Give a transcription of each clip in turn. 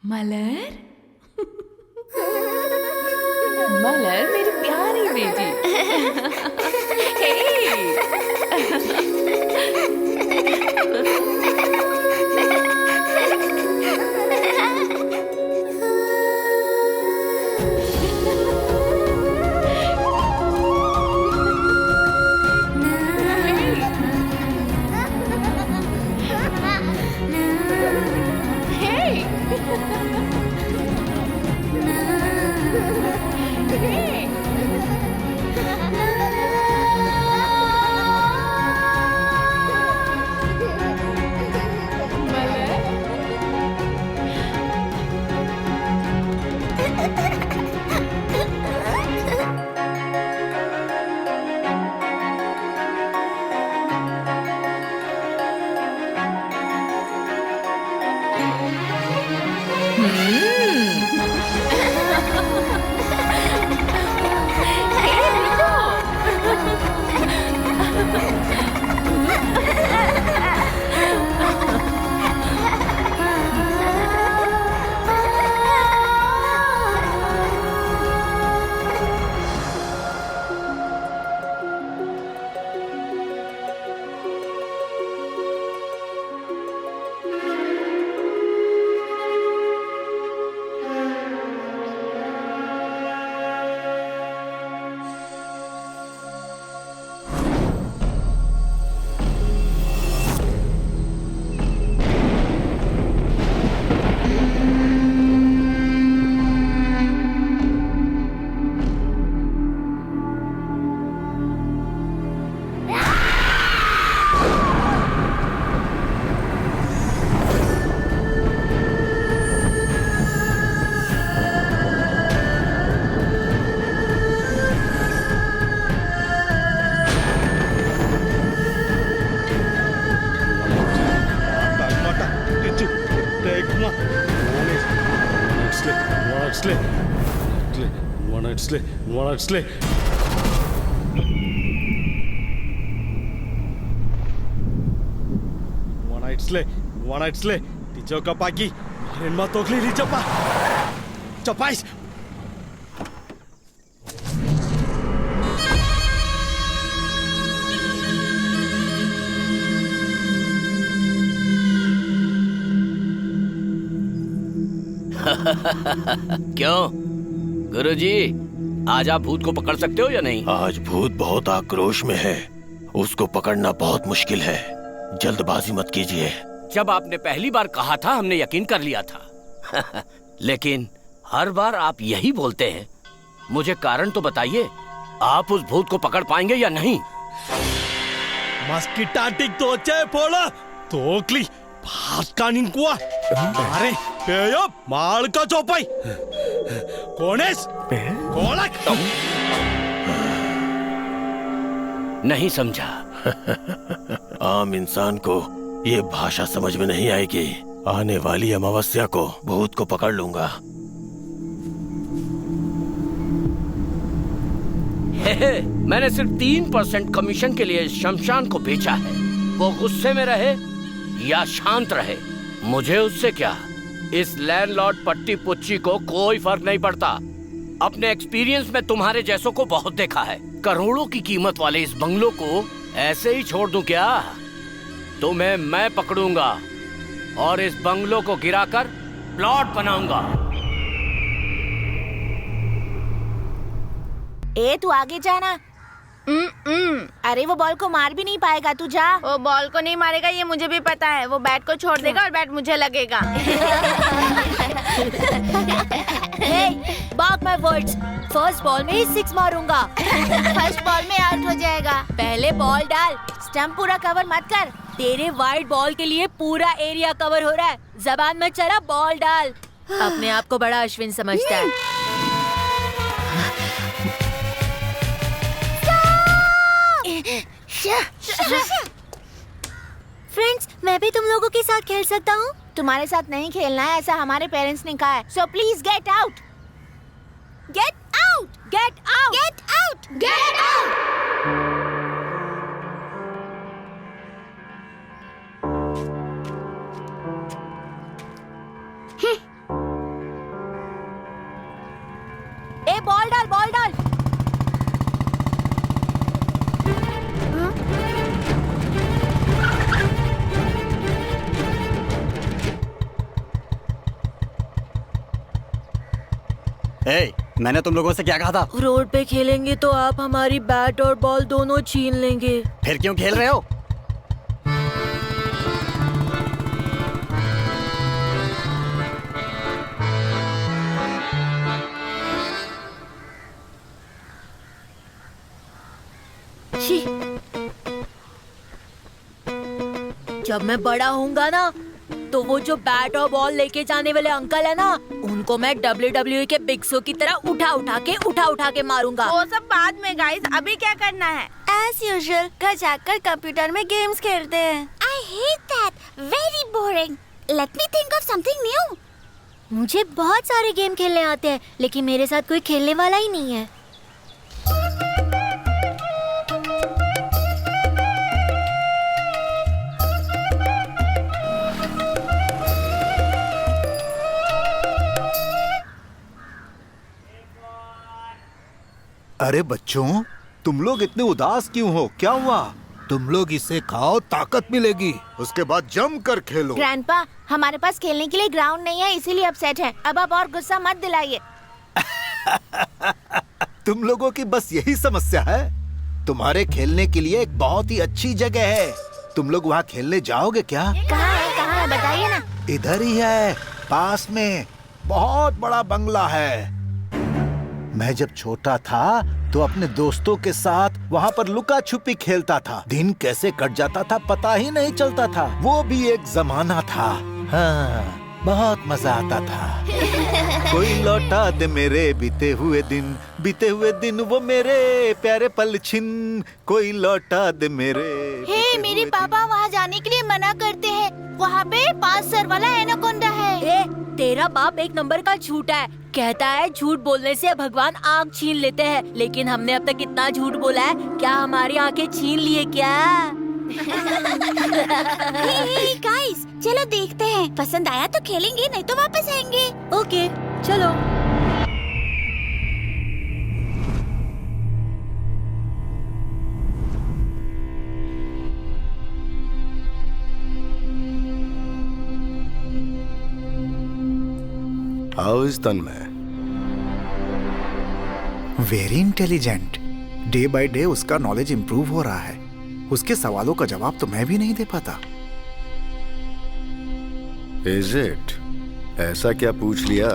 मलर मलर मेरी प्यारी बेटी। Tijo ka pagi, marin matokli di cepat. Cepais. क्यों गुरुजी, आज आप भूत को पकड़ सकते हो या नहीं? आज भूत बहुत आक्रोश में है, उसको पकड़ना बहुत मुश्किल है। जल्दबाजी मत कीजिए। जब आपने पहली बार कहा था हमने यकीन कर लिया था। लेकिन हर बार आप यही बोलते हैं। मुझे कारण तो बताइए, आप उस भूत को पकड़ पाएंगे या नहीं? Maskitatik toce pola. Tokli. Paskanin kuah. Mare. Peyop. Mal ka copai. Kones. Kolak. नहीं समझा। आम इंसान को ये भाषा समझ में नहीं आएगी। आने वाली अमावस्या को भूत को पकड़ लूंगा। मैंने सिर्फ 3% कमीशन के लिए शमशान को बेचा है। वो गुस्से में रहे या शांत रहे, मुझे उससे क्या। इस लैंडलॉर्ड पट्टी पुच्ची को कोई फर्क नहीं पड़ता। अपने एक्सपीरियंस में तुम्हारे जैसों को बहुत देखा है। करोड़ों की कीमत वाले इस बंगलों को ऐसे ही छोड़ दूं क्या? तुम्हें मैं पकड़ूंगा और इस बंगलों को गिराकर प्लॉट बनाऊंगा। तू आगे जाना। अरे वो बॉल को मार भी नहीं पाएगा, तू जा। वो बॉल को नहीं मारेगा ये मुझे भी पता है। वो बैट को छोड़ देगा और बैट मुझे लगेगा। Mark my words, first ball में ही 6 मारूंगा। फर्स्ट बॉल में आउट हो जाएगा। पहले बॉल डाल, स्टंप पूरा कवर मत कर। तेरे वाइड बॉल के लिए पूरा एरिया कवर हो रहा है। जबान में चला, बॉल डाल। अपने आप को बड़ा अश्विन समझता है। फ्रेंड्स, मैं भी तुम लोगों के साथ खेल सकता हूँ? तुम्हारे साथ नहीं खेलना है, ऐसा हमारे पेरेंट्स ने कहा है। So please get out. Get out! Get out! Get out! Get out! मैंने तुम लोगों से क्या कहा था? रोड पे खेलेंगे तो आप हमारी बैट और बॉल दोनों छीन लेंगे। फिर क्यों खेल रहे हो? छी। जब मैं बड़ा होऊंगा ना तो वो जो बैट और बॉल लेके जाने वाले अंकल है ना, उनको मैं WWE के बिग शो की तरह उठा के मारूंगा। वो सब बाद में गाइस, अभी क्या करना है? एज यूजुअल घर जाकर कंप्यूटर में गेम्स खेलते हैं। I hate that. Very boring. Let me think of something new. मुझे बहुत सारे गेम खेलने आते हैं, लेकिन मेरे साथ कोई खेलने वाला ही नहीं है। अरे बच्चों, तुम लोग इतने उदास क्यों हो? क्या हुआ? तुम लोग इसे खाओ, ताकत मिलेगी। उसके बाद जम कर खेलो। ग्रैंडपा, हमारे पास खेलने के लिए ग्राउंड नहीं है, इसीलिए अपसेट है। अब आप और गुस्सा मत दिलाइए। तुम लोगों की बस यही समस्या है। तुम्हारे खेलने के लिए एक बहुत ही अच्छी जगह है। तुम लोग वहाँ खेलने जाओगे क्या? कहाँ है बताइए ना। इधर ही है, पास में बहुत बड़ा बंगला है। मैं जब छोटा था तो अपने दोस्तों के साथ वहाँ पर लुका छुपी खेलता था। दिन कैसे कट जाता था पता ही नहीं चलता था। वो भी एक जमाना था। हाँ, बहुत मजा आता था। कोई लौटा दे मेरे बीते हुए दिन वो मेरे प्यारे पल छिन। कोई लौटा दे मेरे। हे, मेरे पापा वहाँ जाने के लिए मना करते हैं। वहाँ पे 5 सर वाला एनाकोंडा है। तेरा बाप एक नंबर का झूठा है। कहता है झूठ बोलने से भगवान आँख छीन लेते हैं, लेकिन हमने अब तक इतना झूठ बोला है, क्या हमारी आँखें छीन लिए क्या? Hey guys, चलो देखते हैं। पसंद आया तो खेलेंगे, नहीं तो वापस आएंगे। ओके, चलो। How is Tanmay? Very intelligent. Day by day उसका नॉलेज इम्प्रूव हो रहा है। उसके सवालों का जवाब तो मैं भी नहीं दे पाता। Is it? ऐसा क्या पूछ लिया?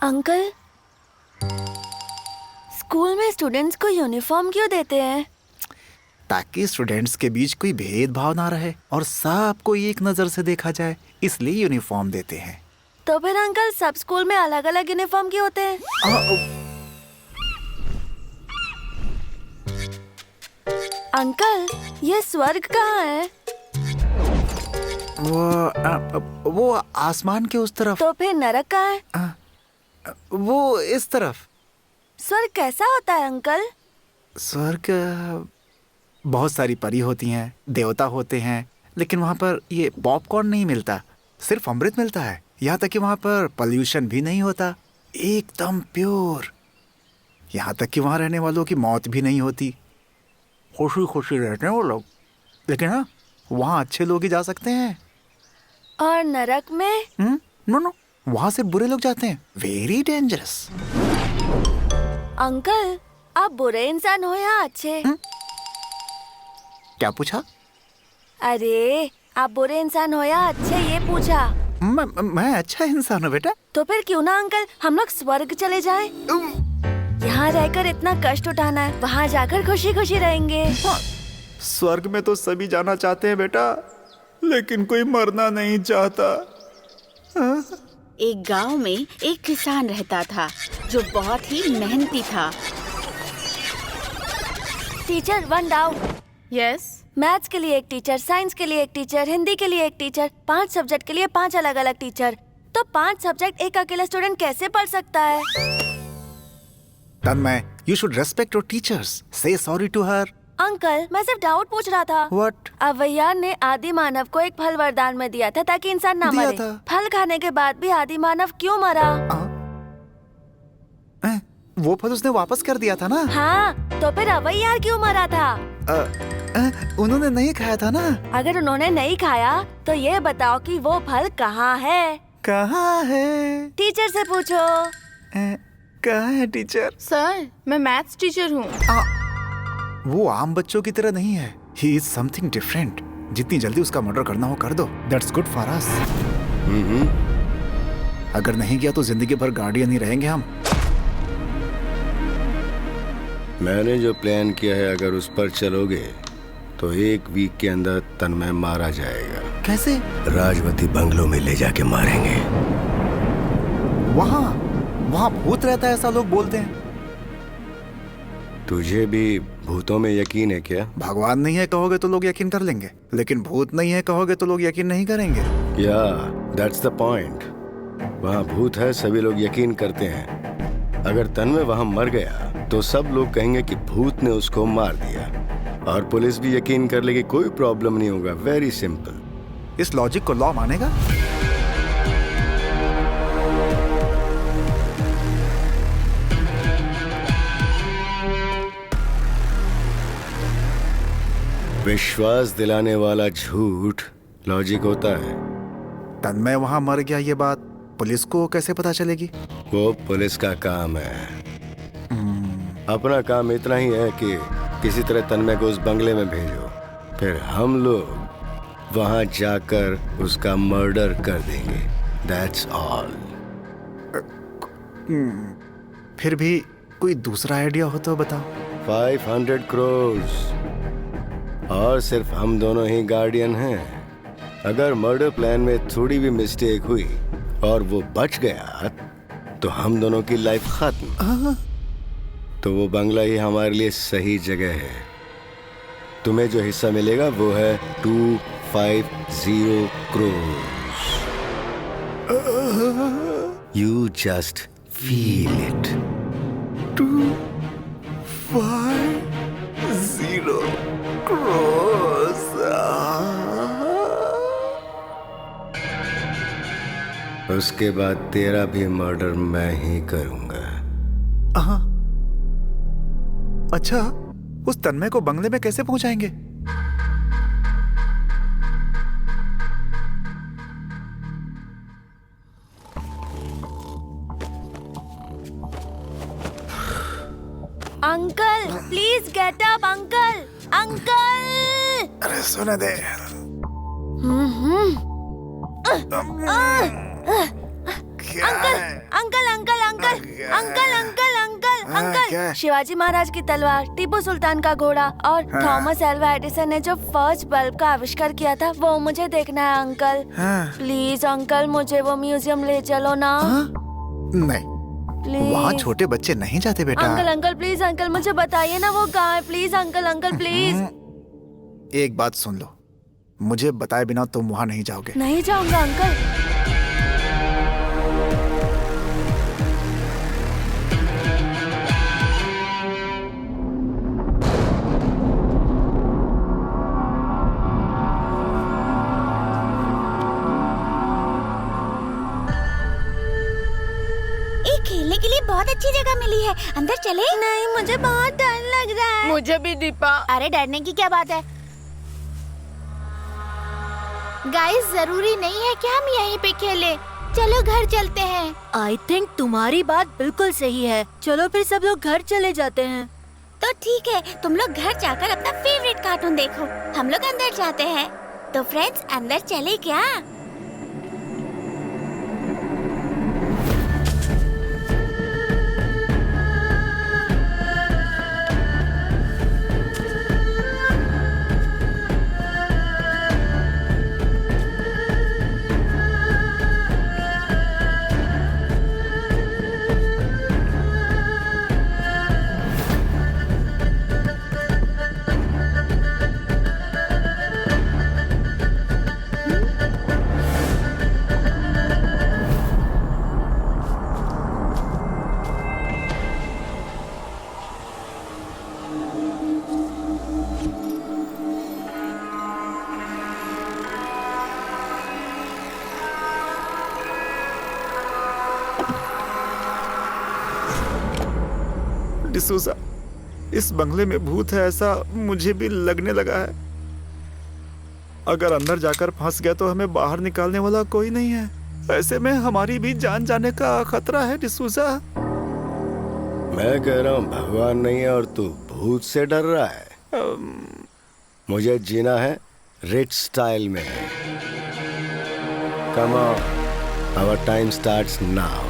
अंकल, स्कूल में स्टूडेंट्स को यूनिफॉर्म क्यों देते हैं? ताकि स्टूडेंट्स के बीच कोई भेदभाव ना रहे और सबको एक नजर से देखा जाए, इसलिए यूनिफॉर्म देते हैं। तो फिर अंकल सब स्कूल में अलग अलग यूनिफॉर्म क्यों होते हैं? अंकल, ये स्वर्ग कहाँ है? वो आसमान के उस तरफ। तो फिर नरक कहाँ है? वो इस तरफ। स्वर्ग कैसा होता है अंकल? स्वर्ग बहुत सारी परी होती हैं, देवता होते हैं, लेकिन वहाँ पर ये पॉपकॉर्न नहीं मिलता, सिर्फ अमृत मिलता है। यहाँ तक कि वहाँ पर पॉल्यूशन भी नहीं होता, एकदम प्योर। यहाँ तक कि वहाँ रहने वालों की मौत भी नहीं होती। खुशी खुशी रहते हैं वो लोग। लेकिन हाँ, वहाँ अच्छे लोग ही जा सकते हैं। और नरक में? नो, वहाँ से बुरे लोग जाते हैं। Very dangerous. अंकल, आप बुरे इंसान हो या अच्छे? क्या पूछा? अरे, आप बुरे इंसान हो या अच्छे, ये पूछा। मैं अच्छा इंसान हूँ बेटा। तो फिर क्यों ना अंकल हम लोग स्वर्ग चले जाएं? यहाँ रहकर इतना कष्ट उठाना है, वहाँ जाकर खुशी खुशी रहेंगे। स्वर्ग में तो सभी जाना चाहते हैं बेटा, लेकिन कोई मरना नहीं चाहता। एक गांव में एक किसान रहता था जो बहुत ही मेहनती था। Teacher, 1 doubt. यस। मैथ्स के लिए एक टीचर, साइंस के लिए एक टीचर, हिंदी के लिए एक टीचर, 5 सब्जेक्ट के लिए 5 अलग अलग टीचर। तो 5 सब्जेक्ट एक अकेला स्टूडेंट कैसे पढ़ सकता है? तन्मय, you should respect your teachers. Say sorry to her. Uncle, मैं सिर्फ डाउट पूछ रहा था। What? अवैयार ने आदि मानव को एक फल वरदान में दिया था ताकि इंसान ना दिया मरे। था। फल खाने के बाद भी आदि मानव क्यों मरा? वो फल उसने वापस कर दिया था ना। हाँ, तो फिर अवैयार क्यों मरा था? उन्होंने नहीं खाया था ना। अगर उन्होंने नहीं खाया तो ये बताओ कि वो फल कहाँ है? कहाँ है? टीचर से पूछो। कहाँ है टीचर? सर, मैं मैथ्स टीचर हूँ। वो आम बच्चों की तरह नहीं है। He is something different. जितनी जल्दी उसका मर्डर करना हो कर दो। That's good for us. अगर नहीं किया तो जिंदगी भर गार्डियन ही रहेंगे हम। मैंने जो प्लान किया है, अगर उस पर चलोगे तो 1 वीक के अंदर तन्मय मारा जाएगा। कैसे? राजवती बंगलों में ले जाके मारेंगे। वहाँ भूत रहता है ऐसा लोग बोलते हैं। तुझे भी भूतों में यकीन है क्या? भगवान नहीं है कहोगे तो लोग यकीन कर लेंगे, लेकिन भूत नहीं है कहोगे तो लोग यकीन नहीं करेंगे। या दैट्स द पॉइंट। वहाँ भूत है, सभी लोग यकीन करते हैं। अगर तन्मय वहाँ मर गया तो सब लोग कहेंगे कि भूत ने उसको मार दिया, और पुलिस भी यकीन कर लेगी। कोई प्रॉब्लम नहीं होगा। Very simple. इस लॉजिक को लॉ मानेगा? विश्वास दिलाने वाला झूठ लॉजिक होता है। तन्मय वहाँ मर गया, ये बात पुलिस को कैसे पता चलेगी? वो पुलिस का काम है। अपना काम इतना ही है कि किसी तरह तन्मय को उस बंगले में भेजो, फिर हम लोग वहां जाकर उसका मर्डर कर देंगे। That's all. फिर भी कोई दूसरा आइडिया हो तो बताओ। 500 करोड़, और सिर्फ हम दोनों ही गार्डियन हैं। अगर मर्डर प्लान में थोड़ी भी मिस्टेक हुई और वो बच गया तो हम दोनों की लाइफ खत्म। तो वो बंगला ही हमारे लिए सही जगह है। तुम्हें जो हिस्सा मिलेगा वो है 250 crore. You just feel it. 250 crore. उसके बाद तेरा भी मर्डर मैं ही करूंगा। अच्छा, उस तन्मय को बंगले में कैसे पहुंचाएंगे? Uncle please get up. Uncle uncle. अरे सुने दे। Uncle uncle uncle uncle uncle uncle uncle. Shivaji Maharaj की तलवार, टीपू सुल्तान का घोड़ा और थॉमस एल्वा एडिसन ने जो फर्स्ट बल्ब का आविष्कार किया था, वो मुझे देखना है अंकल। प्लीज अंकल, मुझे वो म्यूजियम ले चलो ना। नहीं, वहाँ छोटे बच्चे नहीं जाते बेटा। अंकल अंकल प्लीज अंकल, मुझे बताइए ना वो कहाँ है। Please uncle uncle please. एक बात सुन लो, मुझे बताए बिना तुम वहाँ नहीं जाओगे। नहीं जाऊंगा अंकल। खेलने के लिए बहुत अच्छी जगह मिली है, अंदर चले? नहीं, मुझे बहुत डर लग रहा है। मुझे भी दीपा। अरे डरने की क्या बात है गाइस, जरूरी नहीं है कि हम यहीं पे खेलें। चलो घर चलते हैं। आई थिंक तुम्हारी बात बिल्कुल सही है। चलो फिर सब लोग घर चले जाते हैं। तो ठीक है, तुम लोग घर जाकर अपना फेवरेट कार्टून देखो, हम लोग अंदर जाते हैं। तो फ्रेंड्स, अंदर चले क्या? डिसूजा, इस बंगले में भूत है ऐसा मुझे भी लगने लगा है। अगर अंदर जाकर फंस गया तो हमें बाहर निकालने वाला कोई नहीं है। ऐसे में हमारी भी जान जाने का खतरा है डिसूजा। मैं कह रहा हूँ भगवान नहीं है और तू भूत से डर रहा है। मुझे जीना है रिच स्टाइल में। Come on, our time starts now.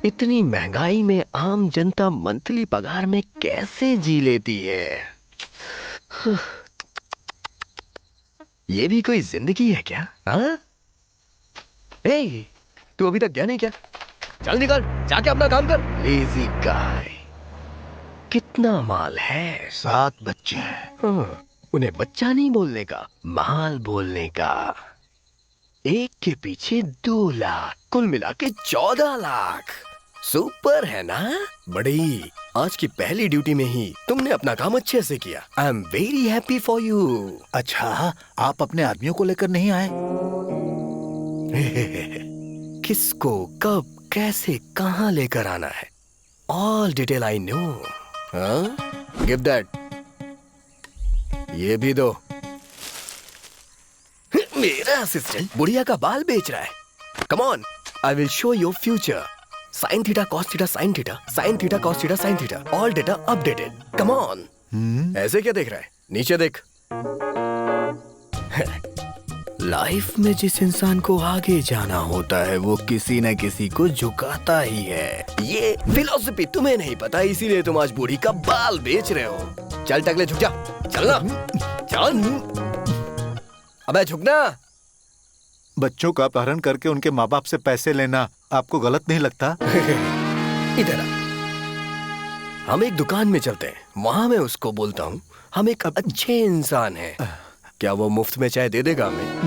इतनी महंगाई में आम जनता मंथली पगार में कैसे जी लेती है? ये भी कोई जिंदगी है क्या? हाँ? ए, तू अभी तक गया नहीं क्या? चल निकल, जाके अपना काम कर। लेजी गाय। कितना माल है? 7 बच्चे हैं। हाँ, उन्हें बच्चा नहीं बोलने का, माल बोलने का। एक के पीछे 2 लाख, कुल मिला के 14 लाख। सुपर है ना? बड़ी, आज की पहली ड्यूटी में ही तुमने अपना काम अच्छे से किया। I am very happy for you. अच्छा, आप अपने आदमियों को लेकर नहीं आए? किसको, कब, कैसे, कहाँ लेकर आना है, all detail I know. Give that. ये भी दो। मेरा असिस्टेंट बुढ़िया का बाल बेच रहा है। Come on, I will show your future. Sine theta cos theta sine theta, sine theta cos theta sine theta, all data updated. Come on. ऐसे क्या देख रहा है? नीचे देख। लाइफ में जिस इंसान को आगे जाना होता है वो किसी न किसी को झुकाता ही है। ये फिलॉसफी तुम्हें नहीं पता, इसीलिए तुम आज बूढ़ी का बाल बेच रहे हो। चल टकले, झुक जा। चल ना, चल। अबे झुकना। बच्चों का अपहरण करके उनके माँ बाप से पैसे लेना आपको गलत नहीं लगता? इधर आ। हम एक दुकान में चलते हैं, वहाँ मैं उसको बोलता हूँ हम एक अच्छे इंसान हैं। क्या वो मुफ्त में चाय दे देगा हमें?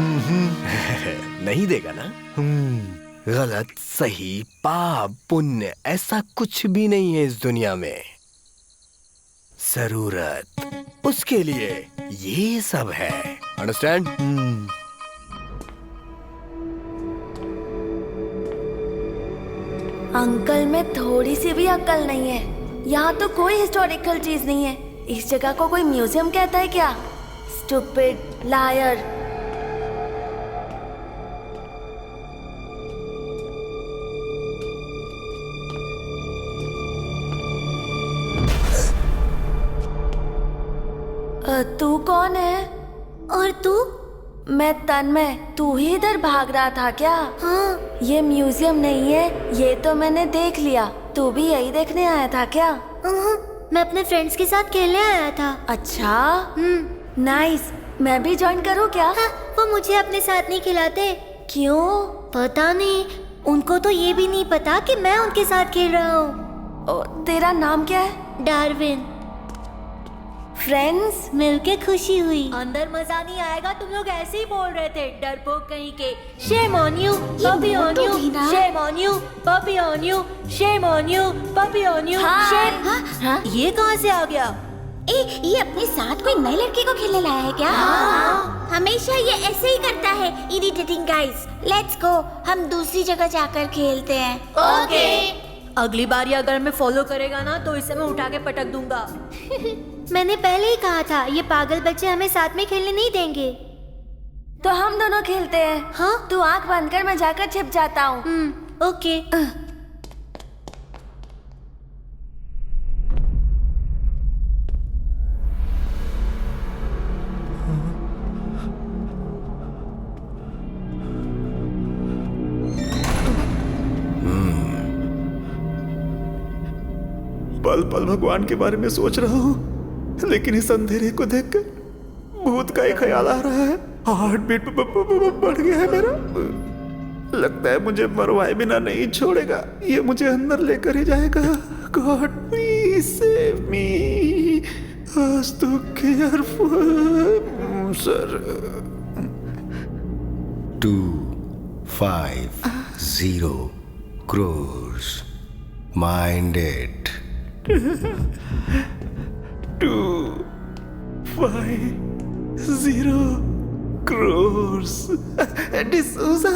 नहीं देगा ना? गलत, सही, पाप, पुण्य, ऐसा कुछ भी नहीं है इस दुनिया में। जरूरत, उसके लिए ये सब है। अंडरस्टैंड? अंकल में थोड़ी सी भी अक्ल नहीं है। यहाँ तो कोई हिस्टोरिकल चीज नहीं है। इस जगह को कोई म्यूजियम कहता है क्या? Stupid liar. तू कौन है? और तू? मैं तन्मय। तू ही इधर भाग रहा था क्या? हाँ। ये म्यूजियम नहीं है, ये तो मैंने देख लिया। तू भी यही देखने आया था क्या? मैं अपने फ्रेंड्स के साथ खेलने आया था। अच्छा, नाइस। मैं भी ज्वाइन करूँ क्या? हाँ, वो मुझे अपने साथ नहीं खिलाते। क्यों? पता नहीं, उनको तो ये भी नहीं पता कि मैं उनके साथ खेल रहा हूँ। तेरा नाम क्या है? डार्विन। फ्रेंड्स मिलके खुशी हुई। अंदर मजा नहीं आएगा, तुम लोग ऐसे ही बोल रहे थे, डरपोक कहीं के। Shame on you, puppy on you, shame on you, puppy on you, shame on you, puppy on you, shame। हाँ? ये कहाँ से आ गया? ये अपने साथ कोई नई लड़की को खेलने लाया है क्या? हाँ। हमें हमेशा ये ऐसे ही करता है, इरिटेटिंग गाइस। लेट्स गो, हम दूसरी जगह जाकर खेलते हैं। ओके। अगली बार ये अगर मैं फॉलो करेगा ना तो इसे मैं उठा के पटक दूंगा। मैंने पहले ही कहा था ये पागल बच्चे हमें साथ में खेलने नहीं देंगे। तो हम दोनों खेलते हैं। हाँ? तू आंख बंद कर, मैं जाकर छिप जाता हूँ। ओके। पल पल भगवान के बारे में सोच रहा हूँ, लेकिन इस अंधेरे को देखकर भूत का ही ख्याल आ रहा है। हार्ट बीट बढ़ गया है मेरा। लगता है मुझे मरवाए बिना नहीं छोड़ेगा, ये मुझे अंदर लेकर ही जाएगा। गॉड प्लीज सेव मी, आज तो careful sir. 250 crores. Mind it. 250 crores. D'Souza.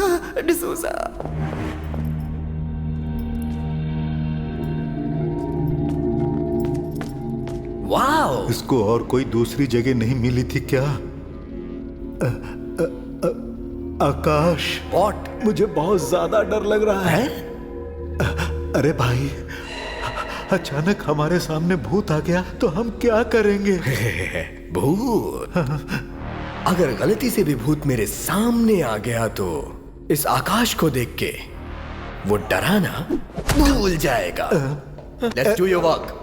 Wow, इसको और कोई दूसरी जगह नहीं मिली थी क्या? आकाश, व्हाट? मुझे बहुत ज्यादा डर लग रहा है। अरे भाई, अचानक हमारे सामने भूत आ गया तो हम क्या करेंगे? भूत? अगर गलती से भी भूत मेरे सामने आ गया तो इस आकाश को देख के वो डराना भूल जाएगा। Let's do your work.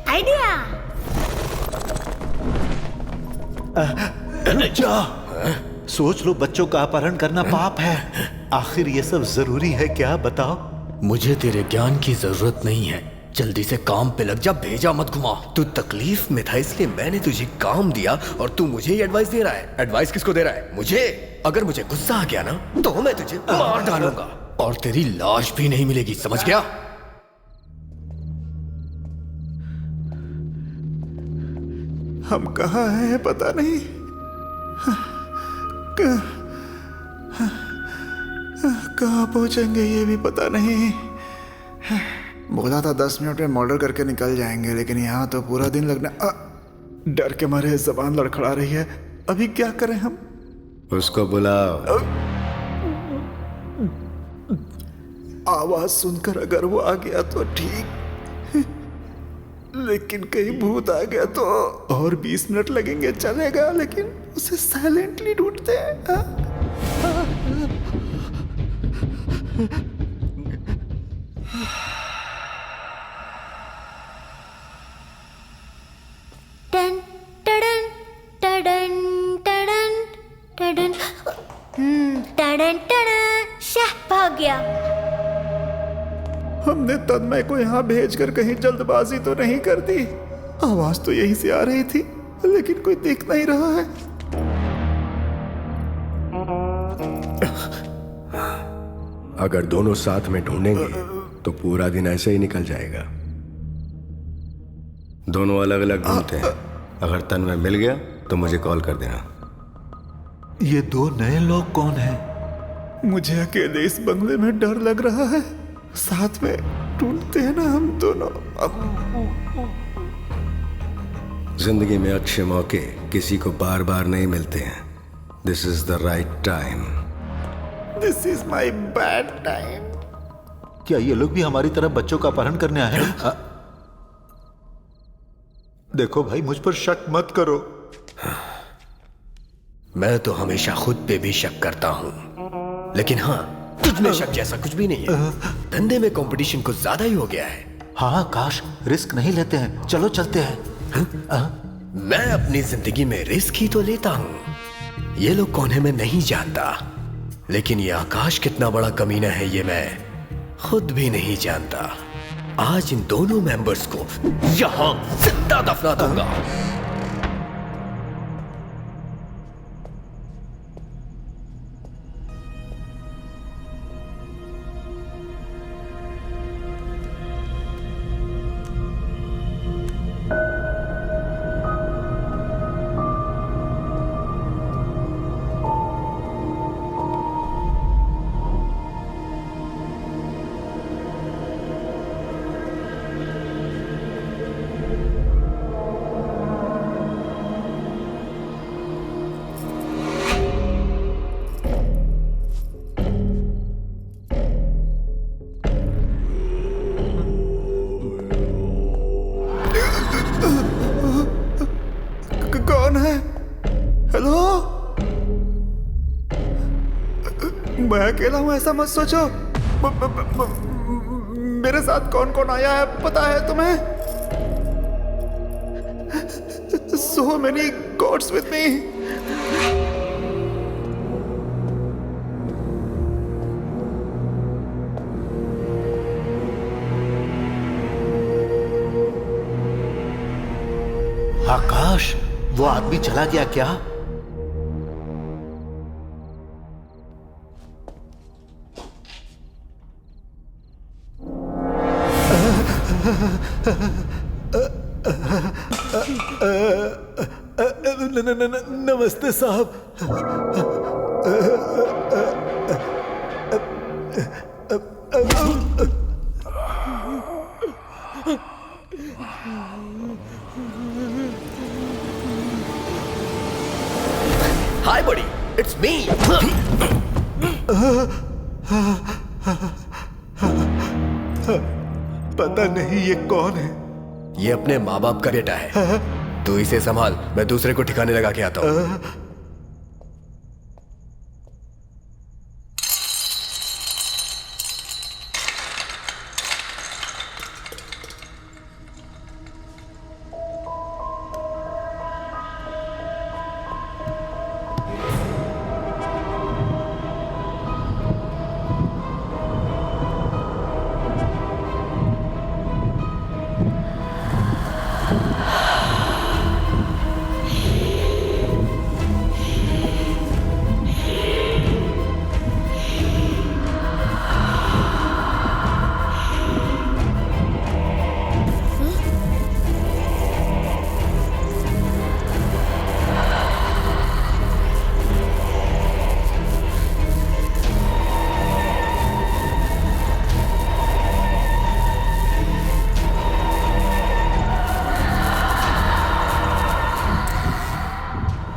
Idea. जा, सोच लो, बच्चों का अपहरण करना पाप है। आखिर ये सब जरूरी है क्या, बताओ? मुझे तेरे ज्ञान की जरूरत नहीं है, जल्दी से काम पे लग जा, भेजा मत घुमा। तू तकलीफ में था इसलिए मैंने तुझे काम दिया और तू मुझे ही एडवाइस दे रहा है। एडवाइस किसको दे रहा है? मुझे। अगर मुझे गुस्सा आ गया ना तो मैं तुझे मार डालूंगा और तेरी लाश भी नहीं मिलेगी, समझ गया? हम कहाँ हैं पता नहीं। कहाँ पहुंचेंगे ये भी पता नहीं। बोला था 10 मिनट में मर्डर करके निकल जाएंगे, लेकिन यहाँ तो पूरा दिन लगना। डर के मारे जबान लड़खड़ा रही है। अभी क्या करें हम? उसको बुलाओ। आवाज सुनकर अगर वो आ गया तो ठीक, लेकिन कहीं भूत आ गया तो और 20 मिनट लगेंगे। चलेगा, लेकिन उसे साइलेंटली ढूंढते हैं। टन टडन टडन टडन टडन। टडन टडन। शाह, भाग गया। हमने तन्मय को यहाँ भेजकर कहीं जल्दबाजी तो नहीं कर दी? आवाज तो यहीं से आ रही थी, लेकिन कोई दिख नहीं रहा है। अगर दोनों साथ में ढूंढेंगे तो पूरा दिन ऐसे ही निकल जाएगा। दोनों अलग अलग ढूंढते हैं। अगर तन्मय मिल गया तो मुझे कॉल कर देना। ये दो नए लोग कौन हैं? मुझे अकेले इस बंगले में डर लग रहा है। साथ में ढूंढते हैं ना हम दोनों। जिंदगी में अच्छे मौके किसी को बार बार नहीं मिलते हैं। This is the right time. This is my bad time. क्या ये लोग भी हमारी तरह बच्चों का अपहरण करने आए हैं? देखो भाई, मुझ पर शक मत करो। मैं तो हमेशा खुद पे भी शक करता हूँ, लेकिन हाँ, तुझ में शक जैसा कुछ भी नहीं है। धंधे में कंपटीशन कुछ ज्यादा ही हो गया है। हाँ काश, रिस्क नहीं लेते हैं। चलो चलते हैं। मैं अपनी जिंदगी में रिस्क ही तो लेता हूँ। ये लोग कौन है मैं नहीं जानता, लेकिन ये आकाश कितना बड़ा कमीना है ये मैं खुद भी नहीं जानता। आज इन दोनों मेंबर्स को यहां जिंदा दफना दूंगा। मैं अकेला हूँ ऐसा मत सोचो। मेरे साथ कौन कौन आया है पता है तुम्हें? So many gods with me. आकाश, वो आदमी चला गया क्या? नमस्ते साहब। हाय बड़ी, इट्स मी। पता नहीं ये कौन है। ये अपने माँ बाप का बेटा है। तू इसे संभाल, मैं दूसरे को ठिकाने लगा के आता हूँ।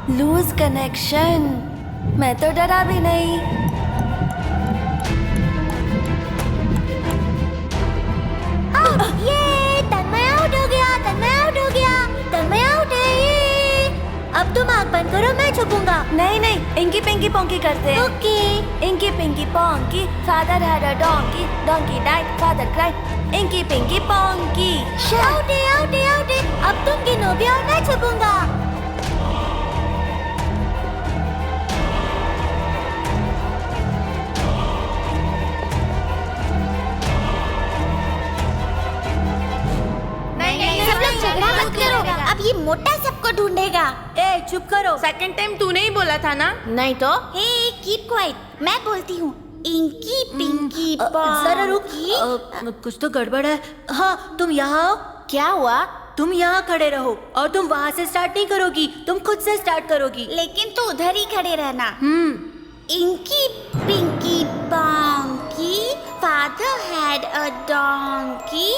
Loose connection. मैं तो डरा भी नहीं। ये तन्मय आउट हो गया, तन्मय आउट हो गया, तन्मय आउट है ये। अब तुम आँख बंद करो, मैं छुपूंगा। नहीं नहीं, इंकी पिंकी पोंकी करते हैं। Okay. Inky pinky ponky, father had a donkey, donkey died, father cried, inky pinky ponky. Out है, आउट है, आउट है। अब तुम गिनो भी और मैं छुपूंगा। सब लोग झगड़ा मत करो, अब ये मोटा सबको ढूंढेगा। ए चुप करो। सेकंड टाइम तूने ही बोला था ना। नहीं तो हे कीप क्वाइट, मैं बोलती हूँ। इंकी पिंकी जरा रुक। कुछ तो गड़बड़ है। हाँ तुम यहाँ आओ। क्या हुआ? तुम यहाँ खड़े रहो और तुम वहाँ से स्टार्ट नहीं करोगी, तुम खुद से स्टार्ट करोगी। लेकिन तू उधर ही खड़े रहना। Inky pinky ponky, father had a donkey,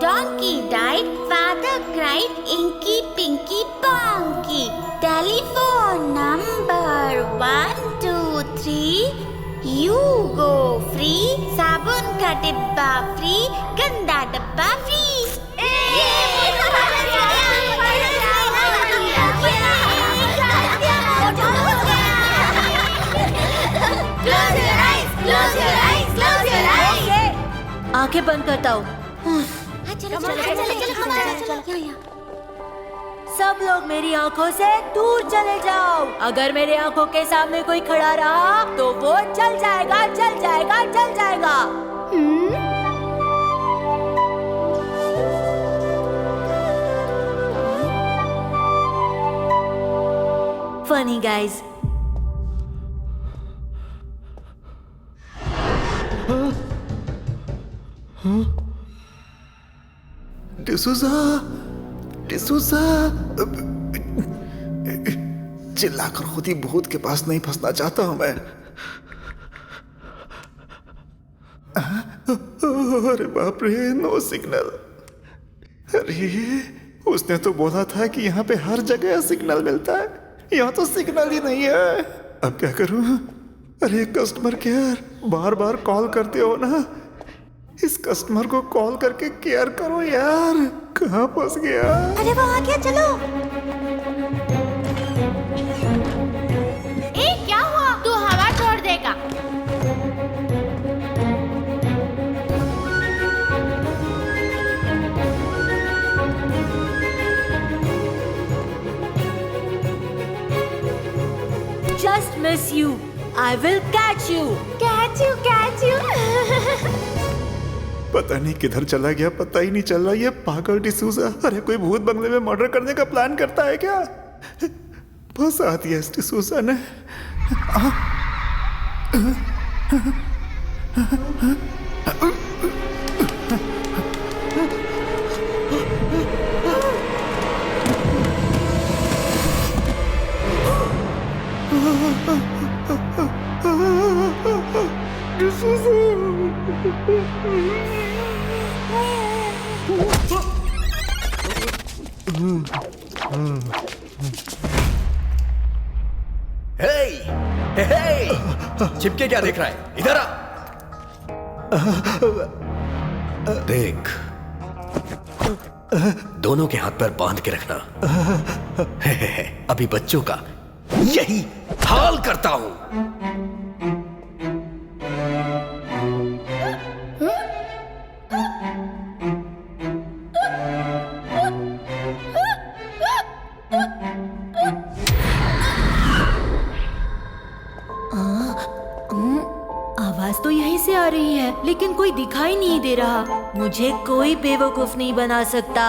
donkey died, father cried, inky pinky ponky. Telephone number 1 2 3, you go free, साबुन का डिब्बा फ्री, गंदा डब्बा फ्री। आंखें बंद करता हूँ। सब लोग मेरी आंखों से दूर चले जाओ। अगर मेरे आंखों के सामने कोई खड़ा रहा तो वो जल जाएगा, जल जाएगा, जल जाएगा। Funny guys. डिसूजा चिल्लाकर खुद ही भूत के पास नहीं फंसना चाहता हूं मैं। अरे बाप रे, नो सिग्नल। अरे उसने तो बोला था कि यहाँ पे हर जगह सिग्नल मिलता है, यहाँ तो सिग्नल ही नहीं है। अब क्या करूं? अरे कस्टमर केयर, बार बार कॉल करते हो ना, इस कस्टमर को कॉल करके केयर करो यार। कहाँ फंस गया? अरे वो आ गया, चलो। ए क्या हुआ? तू हवा छोड़ देगा। I will catch you. Catch you, catch you. पता नहीं किधर चला गया, पता ही नहीं चल रहा। ये पागल डिसूजा, अरे कोई भूत बंगले में मर्डर करने का प्लान करता है क्या? फंसा दिया इस डिसूजा ने। चिपके क्या देख रहा है? इधर आ। देख, दोनों के हाथ पर बांध के रखना। अभी बच्चों का यही हाल करता हूं। आवाज तो यहीं से आ रही है, लेकिन कोई दिखाई नहीं दे रहा। मुझे कोई बेवकूफ नहीं बना सकता।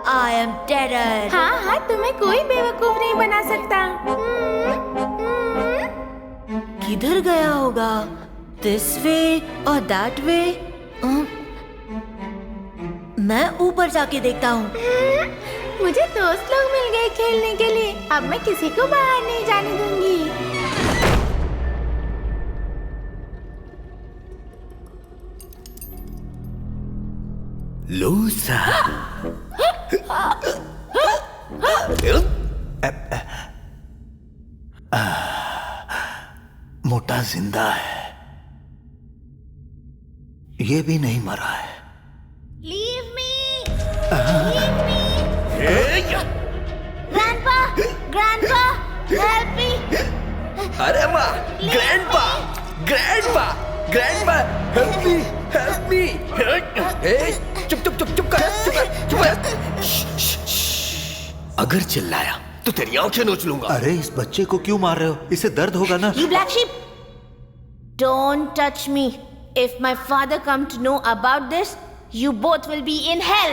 I am terror. हाँ हाँ, तुम्हें कोई बेवकूफ नहीं बना सकता। किधर गया होगा? This way और that way? मैं ऊपर जाके देखता हूँ। मुझे दोस्त लोग मिल गए खेलने के लिए। अब मैं किसी को बाहर नहीं जाने दूंगी। लूसा। मोटा जिंदा है, ये भी नहीं मरा है। Leave me. Leave me. Grandpa, Grandpa, help me. अरे वाह, grandpa, grandpa, grandpa, help me, help me. चुप चुप चुप चुप कर, चुप कर, चुप कर। अगर चिल्लाया तो तेरी आंखें नोच लूंगा। अरे इस बच्चे को क्यों मार रहे हो? इसे दर्द होगा ना। You black sheep! Don't touch me. If my father come to know about this, you both will be in hell.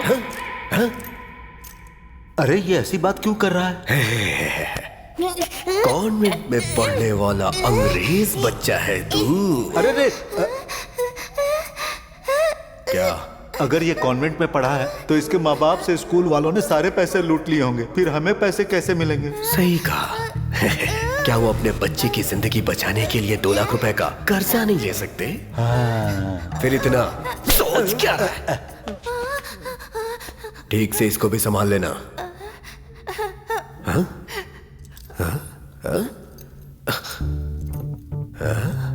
अरे ये ऐसी बात क्यों कर रहा है? कॉन्वेंट में पढ़ने वाला अंग्रेज बच्चा है तू। अरे रे, क्या? अगर ये कॉन्वेंट में पढ़ा है तो इसके माँ बाप से स्कूल वालों ने सारे पैसे लूट लिए होंगे। फिर हमें पैसे कैसे मिलेंगे? सही कहा। क्या वो अपने बच्चे की जिंदगी बचाने के लिए 2 लाख रुपए का कर्जा नहीं ले सकते? हाँ। फिर इतना सोच क्या रहा है? ठीक से इसको भी संभाल लेना। हाँ? हाँ? हाँ? हाँ?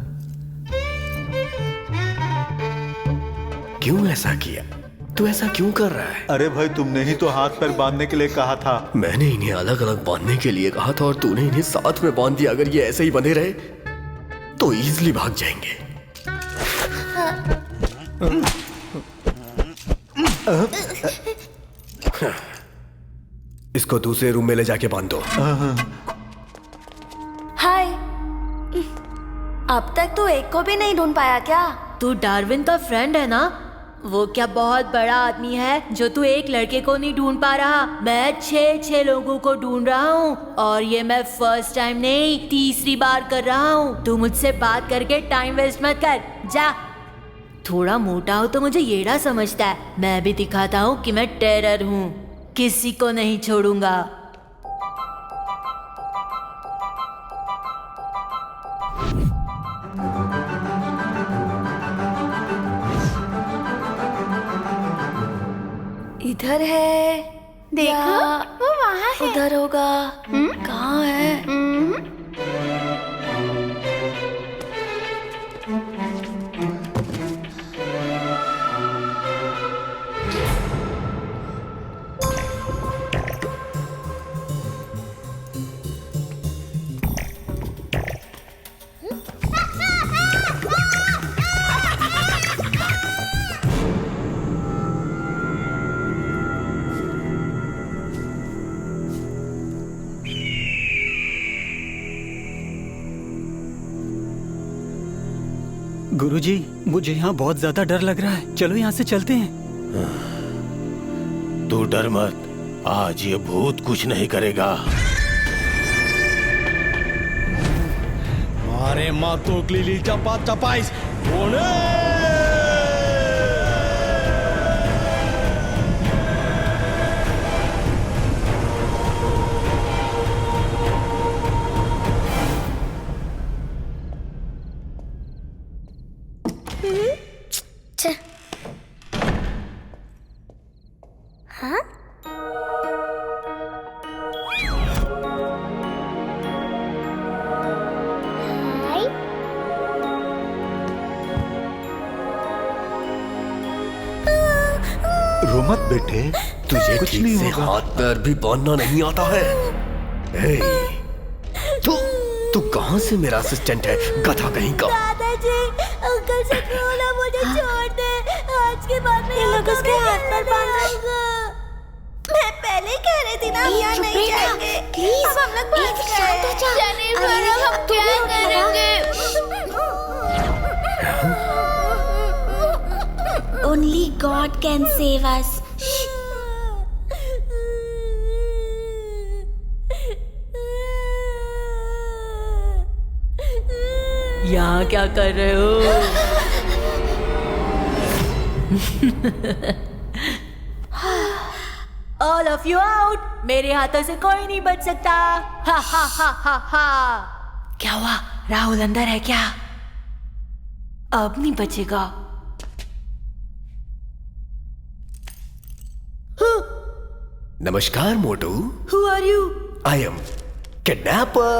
क्यों ऐसा किया? तू ऐसा क्यों कर रहा है? अरे भाई, तुमने ही तो हाथ पैर बांधने के लिए कहा था। मैंने इन्हें अलग अलग बांधने के लिए कहा था और तूने इन्हें साथ में बांध दिया। अगर ये ऐसे ही बंधे रहे तो इजीली भाग जाएंगे। इसको दूसरे रूम में ले जाके बांध दो। हाय, अब तक तो एक को भी नहीं ढूंढ पाया क्या? तू डार्विन का फ्रेंड है ना? वो क्या बहुत बड़ा आदमी है जो तू एक लड़के को नहीं ढूंढ पा रहा? मैं 6 लोगों को ढूंढ रहा हूँ और ये मैं फर्स्ट टाइम नहीं, तीसरी बार कर रहा हूँ। तू मुझसे बात करके टाइम वेस्ट मत कर, जा। थोड़ा मोटा हो तो मुझे येड़ा समझता है। मैं भी दिखाता हूँ कि मैं टेरर हूँ, किसी को नहीं छोड़ूंगा। इधर है, देखो, वो वहाँ है। उधर होगा। कहाँ है? गुरुजी, मुझे यहाँ बहुत ज्यादा डर लग रहा है। चलो यहाँ से चलते हैं। तू डर मत, आज ये भूत कुछ नहीं करेगा। Mare matuk lili cepat capais. Bone! हाँ? रो मत बेटे, तुझे कुछ ठीक नहीं से होगा। हाथ पैर भी बांधना नहीं आता है। हे, तू कहाँ से मेरा असिस्टेंट है, गधा कहीं का? दादाजी, अंकल से बोला मुझे छोड़ दे। आज के बाद में लोग उसके हाथ पर बांधूंगा। मैं पहले कह रही थी ना, यहाँ नहीं जाएंगे। प्लीज, अब हम लोग भाग गए। जेनिफर, हम क्या करेंगे? Only God can save us. यहाँ क्या कर रहे हो? All of you out! मेरे हाथों से कोई नहीं बच सकता। हा हा हा हा हा। क्या हुआ? राहुल अंदर है क्या? अब नहीं बचेगा। नमस्कार मोटू। Who are you? I am kidnapper.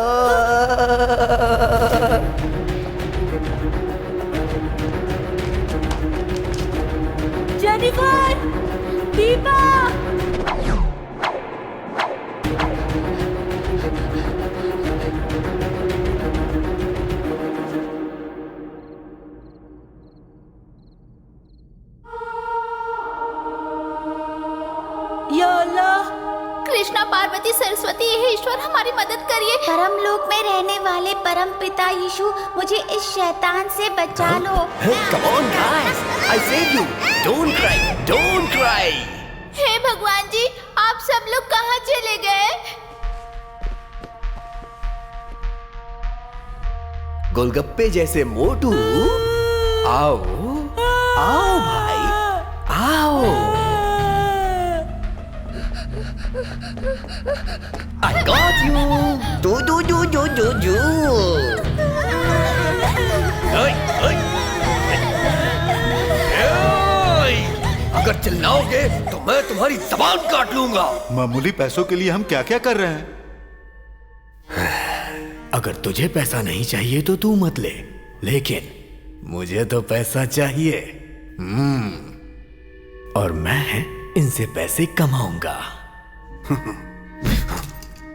Jennifer! Deepa! या अल्लाह! कृष्णा, पार्वती, सरस्वती, हे ईश्वर, हमारी मदद करिए। परम लोक में रहने वाले परम पिता यीशु, मुझे इस शैतान से बचा लो। Come on guys, I save you. Don't cry, don't cry. हे भगवान जी, आप सब लोग कहाँ चले गए? गोलगप्पे जैसे मोटू, आओ, आओ भाई, आओ। I got you. Do. ओए, ओए। ओए, अगर चिल्लाओगे तो मैं तुम्हारी जबान काट लूंगा। मामूली पैसों के लिए हम क्या क्या कर रहे हैं। अगर तुझे पैसा नहीं चाहिए तो तू मत ले, लेकिन मुझे तो पैसा चाहिए। और मैं इनसे पैसे कमाऊंगा।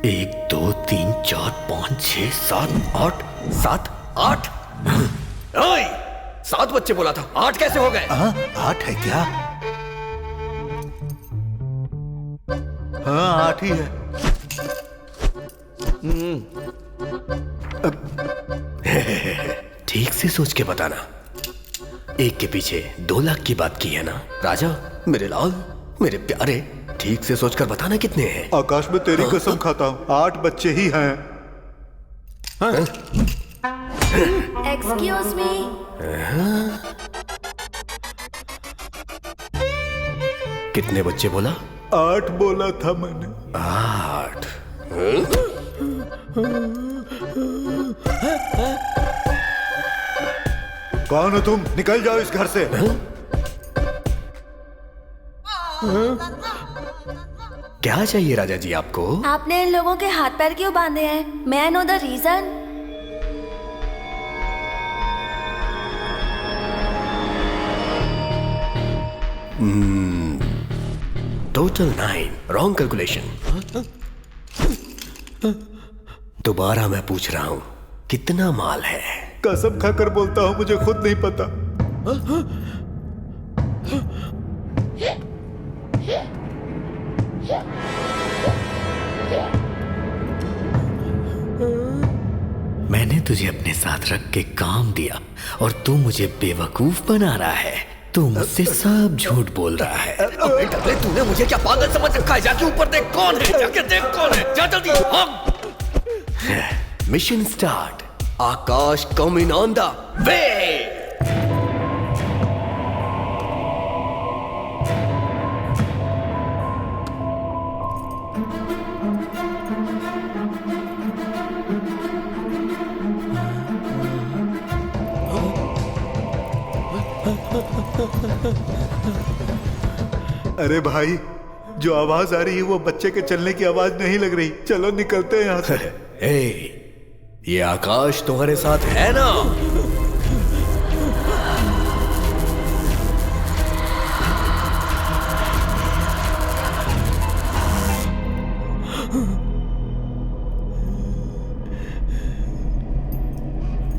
1 2 3 4 5 6 7 8। ओए, 7 बच्चे बोला था, 8 कैसे हो गए? 8 है क्या? हाँ, 8 ही है। ठीक से सोच के बताना। एक के पीछे 2 लाख की बात की है ना राजा? मेरे लाल, मेरे प्यारे, ठीक से सोचकर बताना कितने हैं? आकाश में तेरी कसम खाता हूँ, 8 बच्चे ही हैं। Excuse me. कितने बच्चे बोला? 8 बोला था मैंने। 8। कौन हो तुम? निकल जाओ इस घर से। क्या चाहिए राजा जी आपको? आपने इन लोगों के हाथ पैर क्यों बांधे हैं? May I know the reason? Total 9, wrong calculation. दोबारा मैं पूछ रहा हूं, कितना माल है? कसम खाकर बोलता हूँ, मुझे खुद नहीं पता। मैं मैंने तुझे अपने साथ रख के काम दिया और तू मुझे बेवकूफ बना रहा है। तू मुझसे सब झूठ बोल रहा है। अबे टकले, तूने मुझे क्या पागल समझ रखा है? जाके ऊपर देख कौन है, जाके देख कौन है, जा जल्दी भाग। Mission start. Akash coming on the way. अरे भाई, जो आवाज आ रही है वो बच्चे के चलने की आवाज नहीं लग रही। चलो निकलते हैं यहाँ से। ये आकाश तुम्हारे साथ है ना?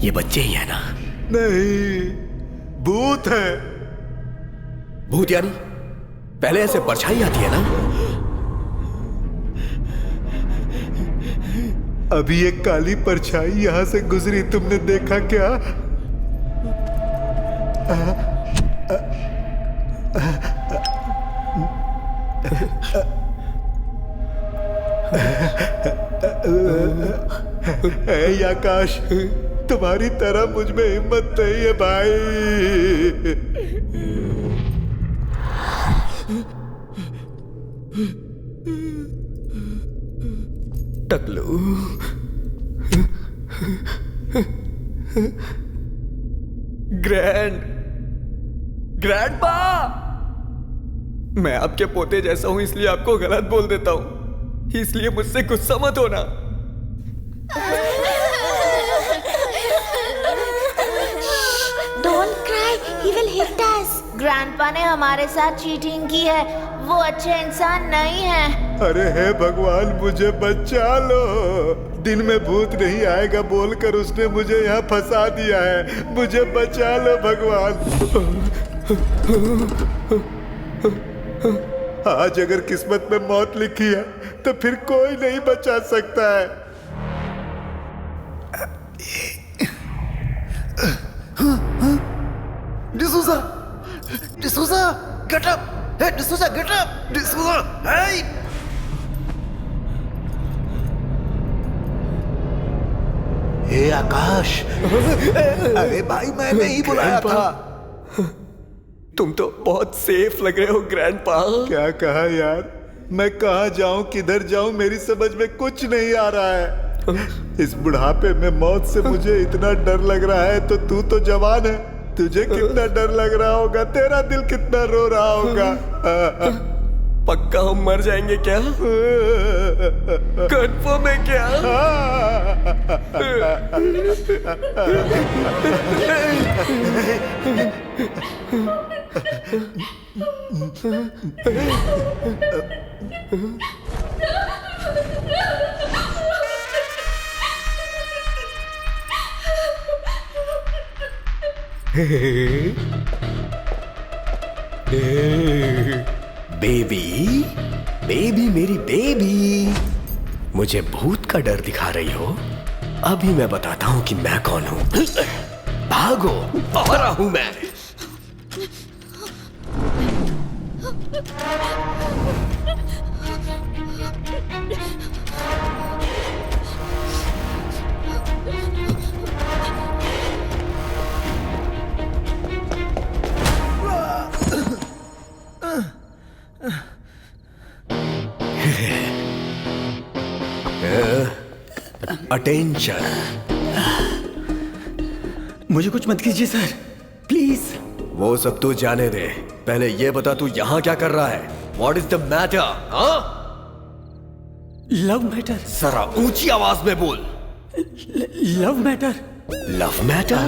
ये बच्चे ही है ना? नहीं, भूत है। भूत यानी पहले ऐसे परछाई आती है ना? अभी एक काली परछाई यहाँ से गुजरी, तुमने देखा क्या? हे आकाश, तुम्हारी तरह मुझ में हिम्मत नहीं है भाई। टकलू, ग्रैंडपा, मैं आपके पोते जैसा हूं इसलिए आपको गलत बोल देता हूं, इसलिए मुझसे गुस्सा मत होना। Don't cry, he will hit us. Grandpa ने हमारे साथ चीटिंग की है, वो अच्छे इंसान नहीं है। अरे हे भगवान, मुझे बचा लो। दिन में भूत नहीं आएगा बोलकर उसने मुझे यहाँ फंसा दिया है। मुझे बचा लो भगवान। आज अगर किस्मत में मौत लिखी है तो फिर कोई नहीं बचा सकता है। D'Souza, D'Souza, get up! Hey, D'Souza, get up! D'Souza, hey! हे आकाश, अरे भाई मैंने ही बुलाया था। तुम तो बहुत सेफ लग रहे हो ग्रैंडपा। क्या कहा यार? मैं कहाँ जाऊं, किधर जाऊं, मेरी समझ में कुछ नहीं आ रहा है। इस बुढ़ापे में मौत से मुझे इतना डर लग रहा है, तो तू तो जवान है, तुझे कितना डर लग रहा होगा, तेरा दिल कितना रो रहा होगा। पक्का हम मर जाएंगे क्या? कंफर्म है क्या? बेबी, बेबी, मेरी बेबी, मुझे भूत का डर दिखा रही हो? अभी मैं बताता हूं कि मैं कौन हूं। भागो, आ रहा हूं मैं। अटेंशन। मुझे कुछ मत कीजिए सर, प्लीज। वो सब तू जाने दे, पहले ये बता तू यहाँ क्या कर रहा है? What is the matter? हाँ? Love matter. जरा ऊंची आवाज में बोल। Love matter. Love matter?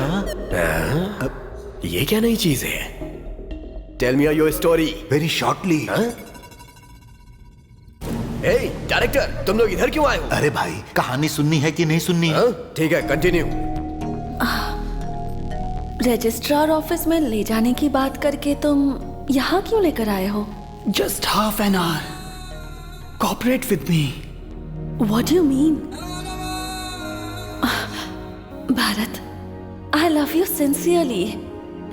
ये क्या नई चीज है? Tell me your story very shortly. Director, तुम लोग इधर क्यों आए हो? अरे भाई, कहानी सुननी है कि नहीं सुननी है? ठीक है, कंटिन्यू। रजिस्ट्रार ऑफिस में ले जाने की बात करके तुम यहाँ क्यों लेकर आए हो? Just half an hour, cooperate with me. What do you mean? Bharat, I love you sincerely.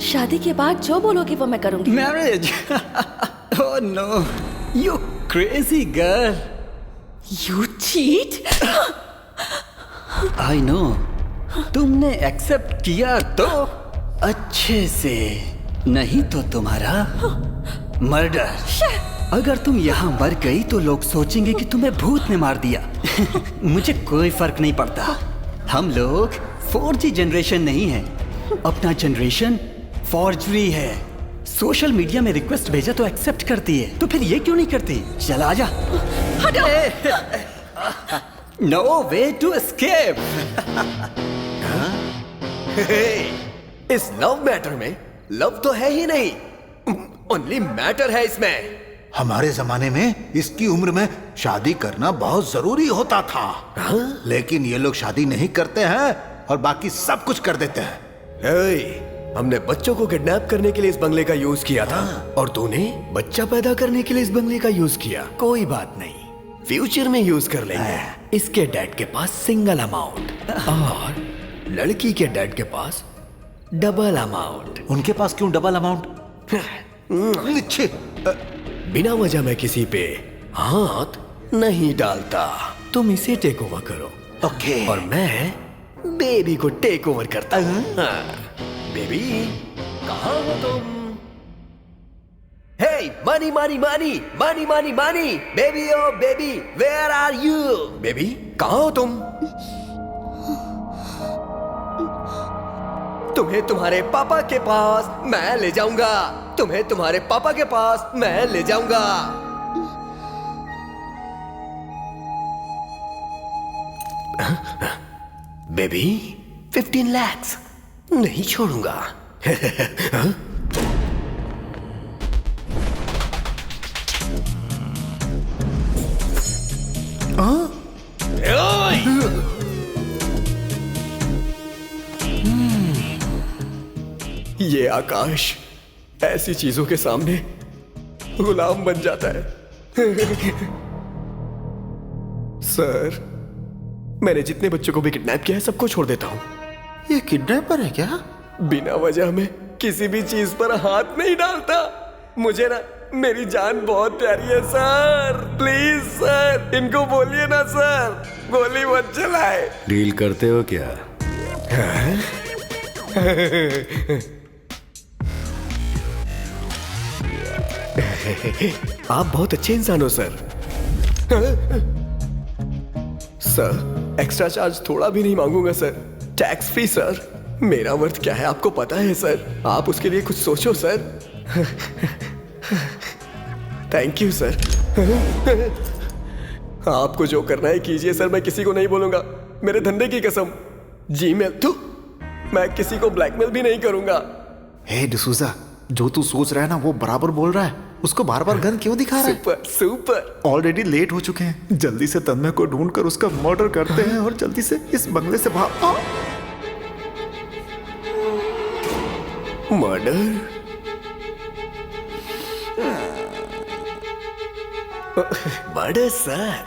शादी के बाद जो बोलोगी वो मैं करूंगी। Marriage? Oh no, you crazy girl. You cheat. I know, तुमने एक्सेप्ट किया तो अच्छे से, नहीं तो तुम्हारा मर्डर। अगर तुम यहाँ मर गई तो लोग सोचेंगे कि तुम्हें भूत ने मार दिया। मुझे कोई फर्क नहीं पड़ता। हम लोग 4G जनरेशन नहीं है, अपना जनरेशन फॉर्जरी है। सोशल मीडिया में रिक्वेस्ट भेजा तो एक्सेप्ट करती है, तो फिर ये क्यों नहीं करती? चल आजा। No way to escape. इस लव मैटर में लव तो है ही नहीं, ओनली मैटर है इसमें। हमारे जमाने में इसकी उम्र में शादी करना बहुत जरूरी होता था। हाँ? लेकिन ये लोग शादी नहीं करते हैं और बाकी सब कुछ कर देते हैं। हमने बच्चों को किडनैप करने के लिए इस बंगले का यूज किया था, और तूने बच्चा पैदा करने के लिए इस बंगले का यूज किया। कोई बात नहीं, फ्यूचर में यूज कर लेंगे। इसके डैड के पास सिंगल अमाउंट और लड़की के डैड के पास डबल अमाउंट। उनके पास क्यों डबल अमाउंट? बिना वजह मैं किसी पे हाथ नहीं डालता। तुम इसे टेक ओवर करो, ओके? और मैं बेबी को टेक ओवर करता हूँ। बेबी, कहाँ हो तुम? हे मानी मानी मानी मानी मानी मानी, baby oh baby, where are you? Baby, कहाँ हो तुम? तुम्हें तुम्हारे पापा के पास मैं ले जाऊंगा। तुम्हें तुम्हारे पापा के पास मैं ले जाऊंगा। बेबी, 15 lakhs नहीं छोड़ूंगा। ये आकाश ऐसी चीजों के सामने गुलाम बन जाता है। सर, मैंने जितने बच्चों को भी किडनैप किया है सबको छोड़ देता हूँ। ये किडनैपर है क्या? बिना वजह में किसी भी चीज पर हाथ नहीं डालता। मुझे ना मेरी जान बहुत प्यारी है सर। प्लीज सर, इनको बोलिए ना सर, गोली मत चलाए। डील करते हो क्या? आप बहुत अच्छे इंसान हो सर। सर, एक्स्ट्रा चार्ज थोड़ा भी नहीं मांगूंगा सर, टैक्स फ्री सर। मेरा वर्थ क्या है आपको पता है सर, आप उसके लिए कुछ सोचो सर। Thank you sir. आपको जो करना है कीजिए सर, मैं किसी को नहीं बोलूंगा, मेरे धंधे की कसम। जीमेल तो मैं किसी को ब्लैकमेल भी नहीं करूंगा। हे डिसूजा, जो तू सोच रहा है ना वो बराबर बोल रहा है। उसको बार बार गन क्यों दिखा रहा है? Super super. ऑलरेडी लेट हो चुके हैं। जल्दी से तन्मय को ढूंढकर उसका मर्डर करते हैं और जल्दी से इस बंगले से भाग। मर्डर? Murder sir?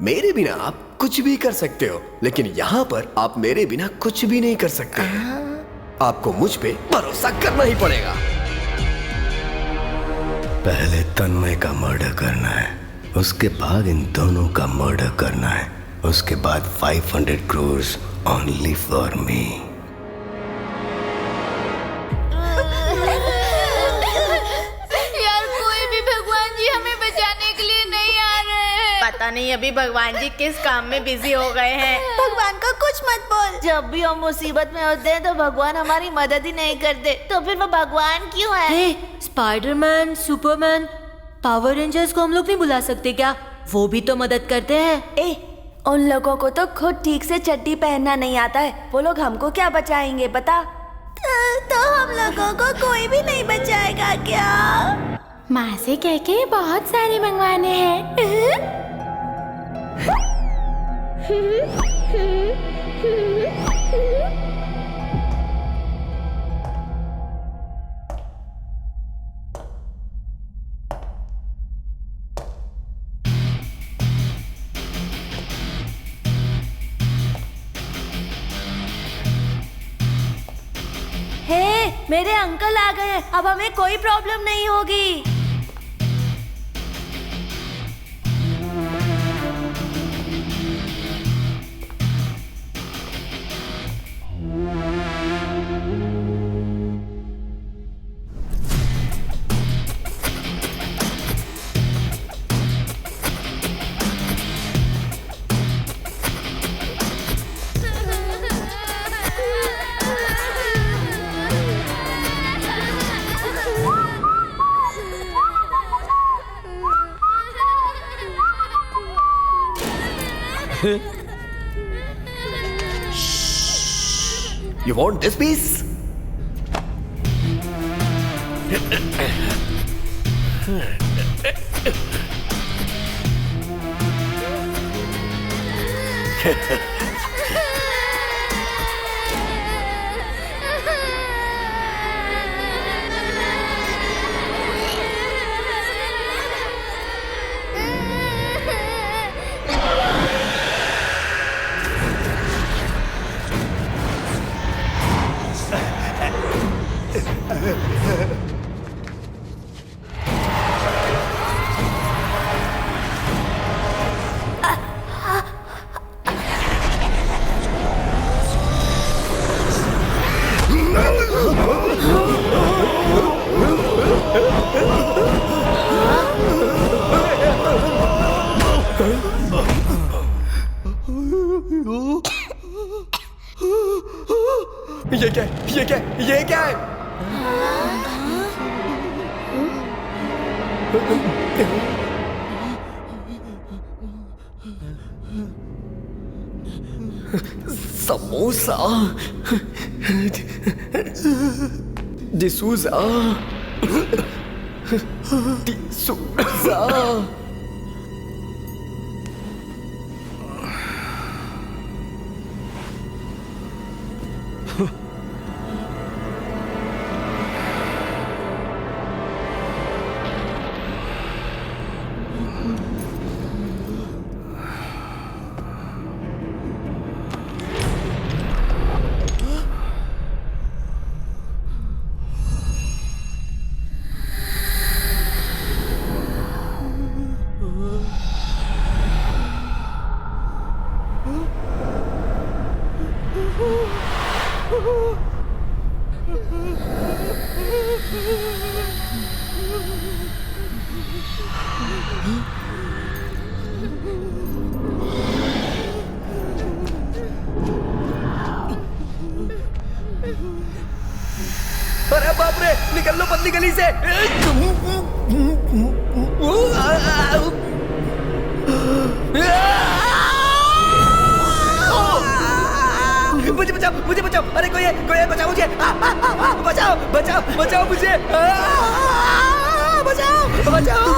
मेरे बिना आप कुछ भी कर सकते हो, लेकिन यहाँ पर आप मेरे बिना कुछ भी नहीं कर सकते। आपको मुझ पे भरोसा करना ही पड़ेगा। पहले तन्मय का मर्डर करना है, उसके बाद इन दोनों का मर्डर करना है, उसके बाद 500 crores ओनली फॉर मी। यार, कोई भी भगवान जी हमें बचाने के लिए नहीं आ रहे हैं। पता नहीं अभी भगवान जी किस काम में बिजी हो गए हैं। भगवान का कुछ मत बोल। जब भी हम मुसीबत में होते हैं तो भगवान हमारी मदद ही नहीं करते, तो फिर वो भगवान क्यों है? हे, स्पाइडरमैन, सुपरमैन, पावर रेंजर्स को हम लोग नहीं बुला सकते क्या? वो भी तो मदद करते हैं। उन लोगों को तो खुद ठीक से चड्डी पहनना नहीं आता है, वो लोग हमको क्या बचाएंगे बता? तो हम लोगों को कोई भी नहीं बचाएगा क्या? माँ से कह के बहुत सारे मंगवाने हैं। हे, मेरे अंकल आ गए। अब हमें कोई प्रॉब्लम नहीं होगी। You want this piece? ये क्या है? ये क्या है? ये क्या है? समोसा, डिसूजा, डिसूजा। अरे बाप रे, निकल लो पतली गली से। मुझे बचाओ, मुझे बचाओ। अरे कोई है, बचाओ मुझे। बचाओ, बचाओ, बचाओ मुझे। बचाओ, बचाओ।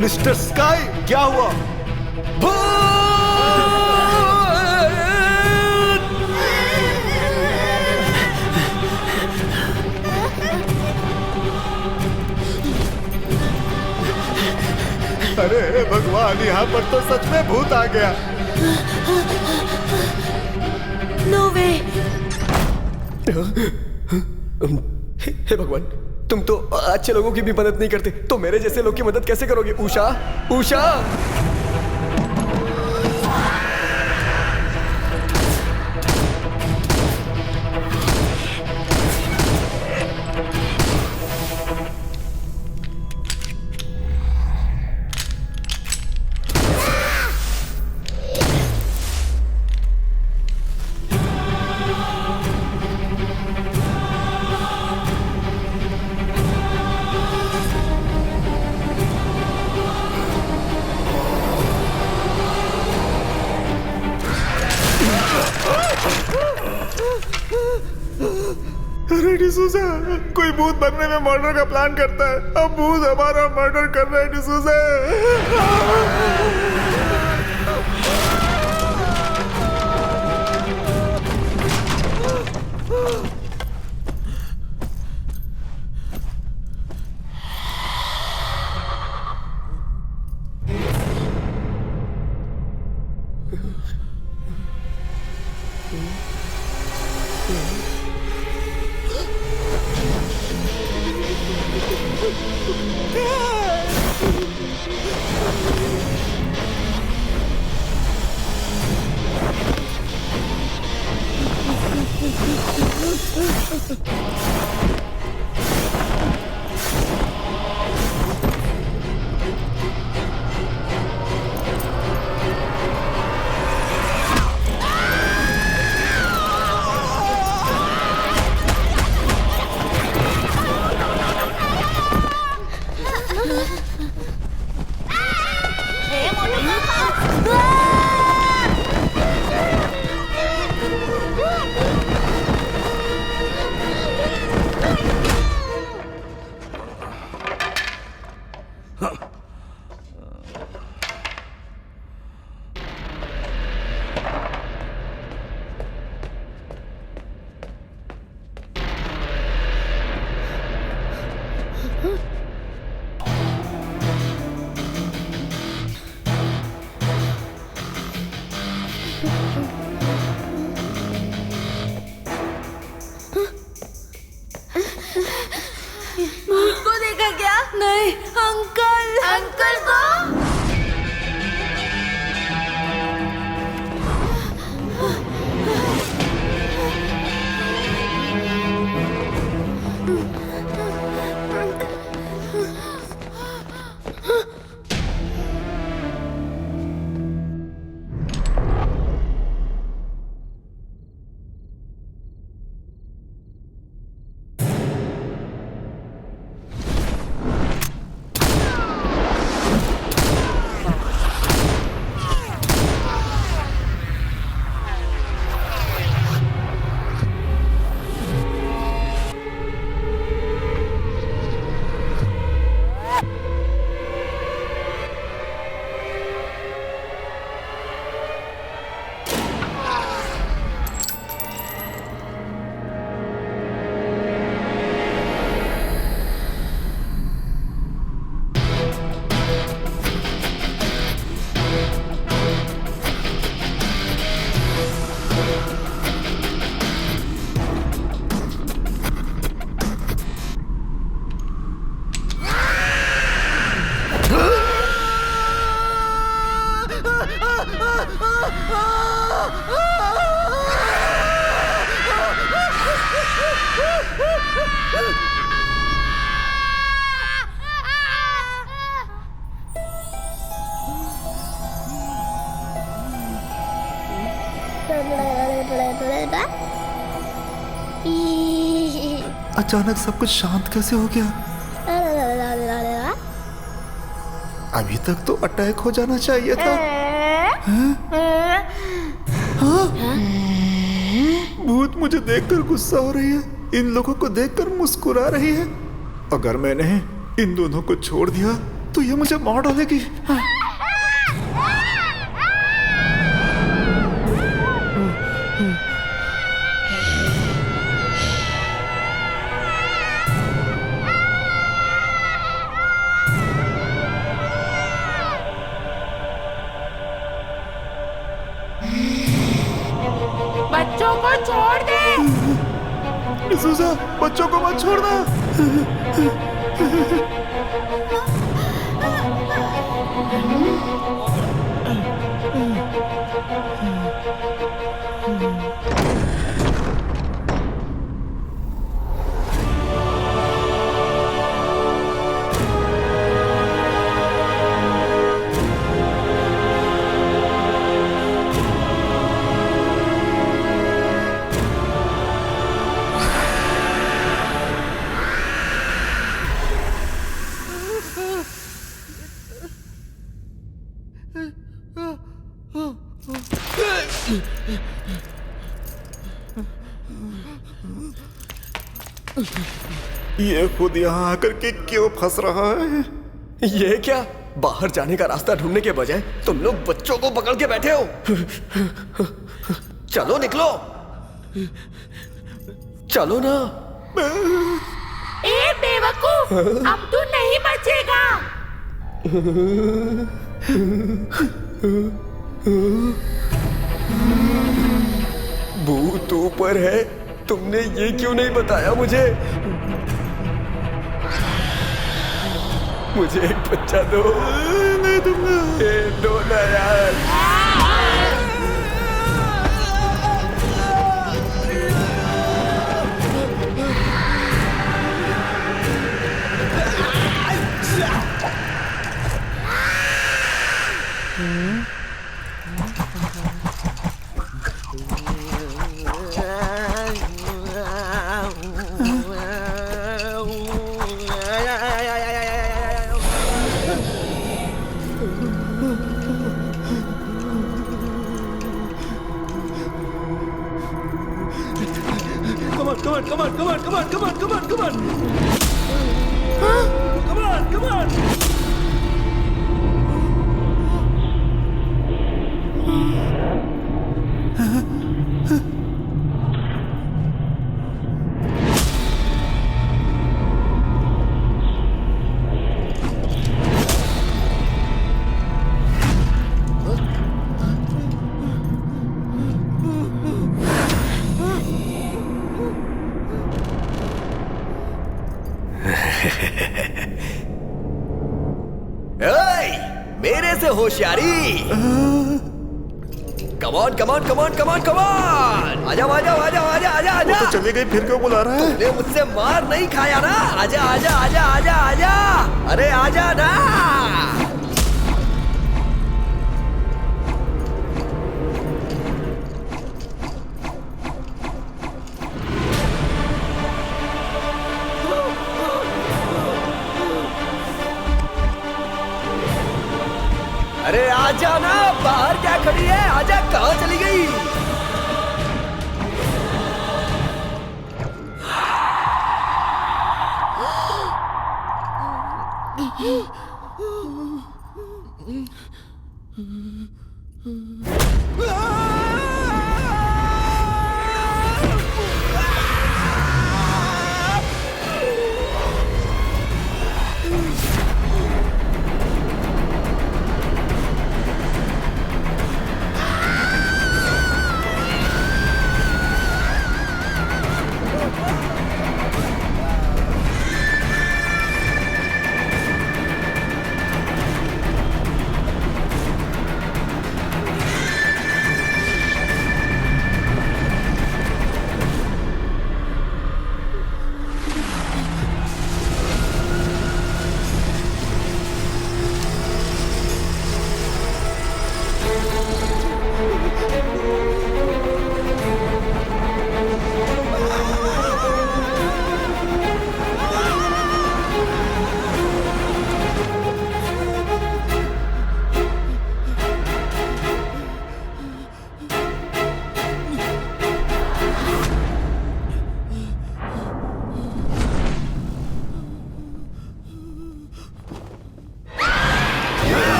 मिस्टर स्काई, क्या हुआ? अरे भगवान, यहाँ पर तो सच में भूत आ गया। नो वे। हे भगवान, तुम तो अच्छे लोगों की भी मदद नहीं करते, तो मेरे जैसे लोग की मदद कैसे करोगे? उषा, उषा! अरे डिसूजा, कोई भूत बंगले में मर्डर का प्लान करता है। अब भूत हमारा मर्डर कर रहा है डिसूजा। भूत को देखा क्या? नहीं, अंकल। अंकल को? अचानक सब कुछ शांत कैसे हो गया? अभी तक तो अटैक हो जाना चाहिए था। भूत मुझे देखकर गुस्सा हो रही है, इन लोगों को देखकर मुस्कुरा रही है। अगर मैंने इन दोनों को छोड़ दिया तो ये मुझे मार डालेगी। बच्चों को छोड़ दे। डिसूजा, बच्चों को मत छोड़ना। ये खुद यहाँ आकर के क्यों फंस रहा है? ये क्या, बाहर जाने का रास्ता ढूंढने के बजाय तुम लोग बच्चों को पकड़ के बैठे हो। चलो निकलो, चलो ना। ए बेवकूफ, अब तू नहीं बचेगा। भूत ऊपर है, तुमने ये क्यों नहीं बताया मुझे? मुझे एक बच्चा दो। नहीं दूंगा। दो ना यार। Come on. मेरे से होशियारी। कमॉन आजा। तो चली गई, फिर क्यों बुला रहा है? तुमने मुझसे मार नहीं खाया ना। आजा। अरे आजा ना। अरे आजा ना, बाहर क्या खड़ी है? आजा, कहाँ चली गई?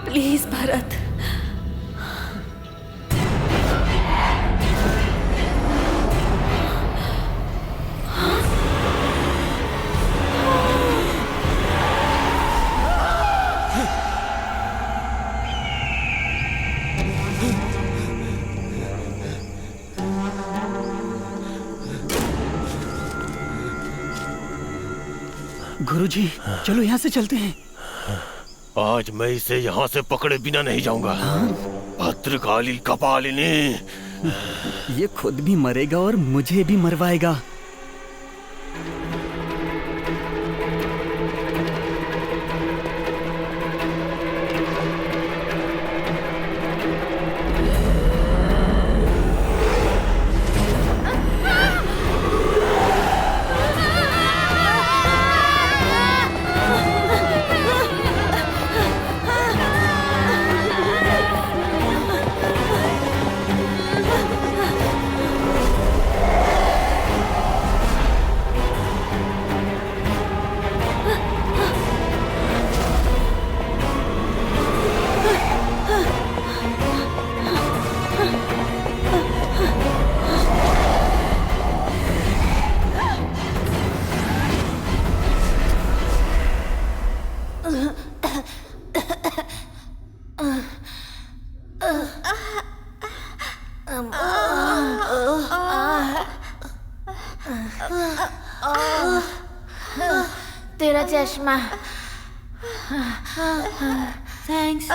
प्लीज भरत। गुरुजी, चलो यहाँ से चलते हैं। आज मैं इसे यहाँ से पकड़े बिना नहीं जाऊंगा। भद्रकाली कपालिनी। ये खुद भी मरेगा और मुझे भी मरवाएगा। तेरा चश्मा। थैंक्स।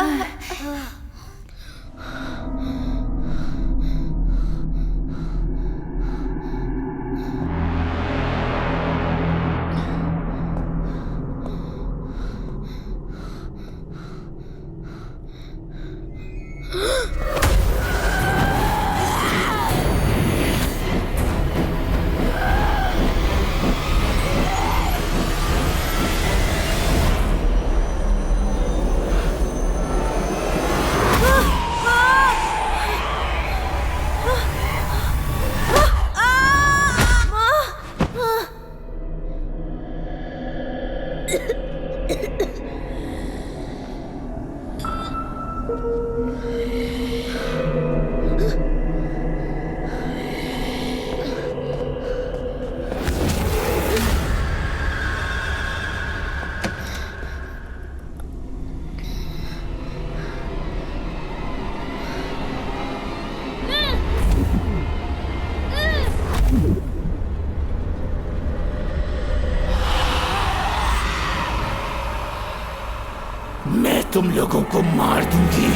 मैं तुम लोगों को मार दूंगी।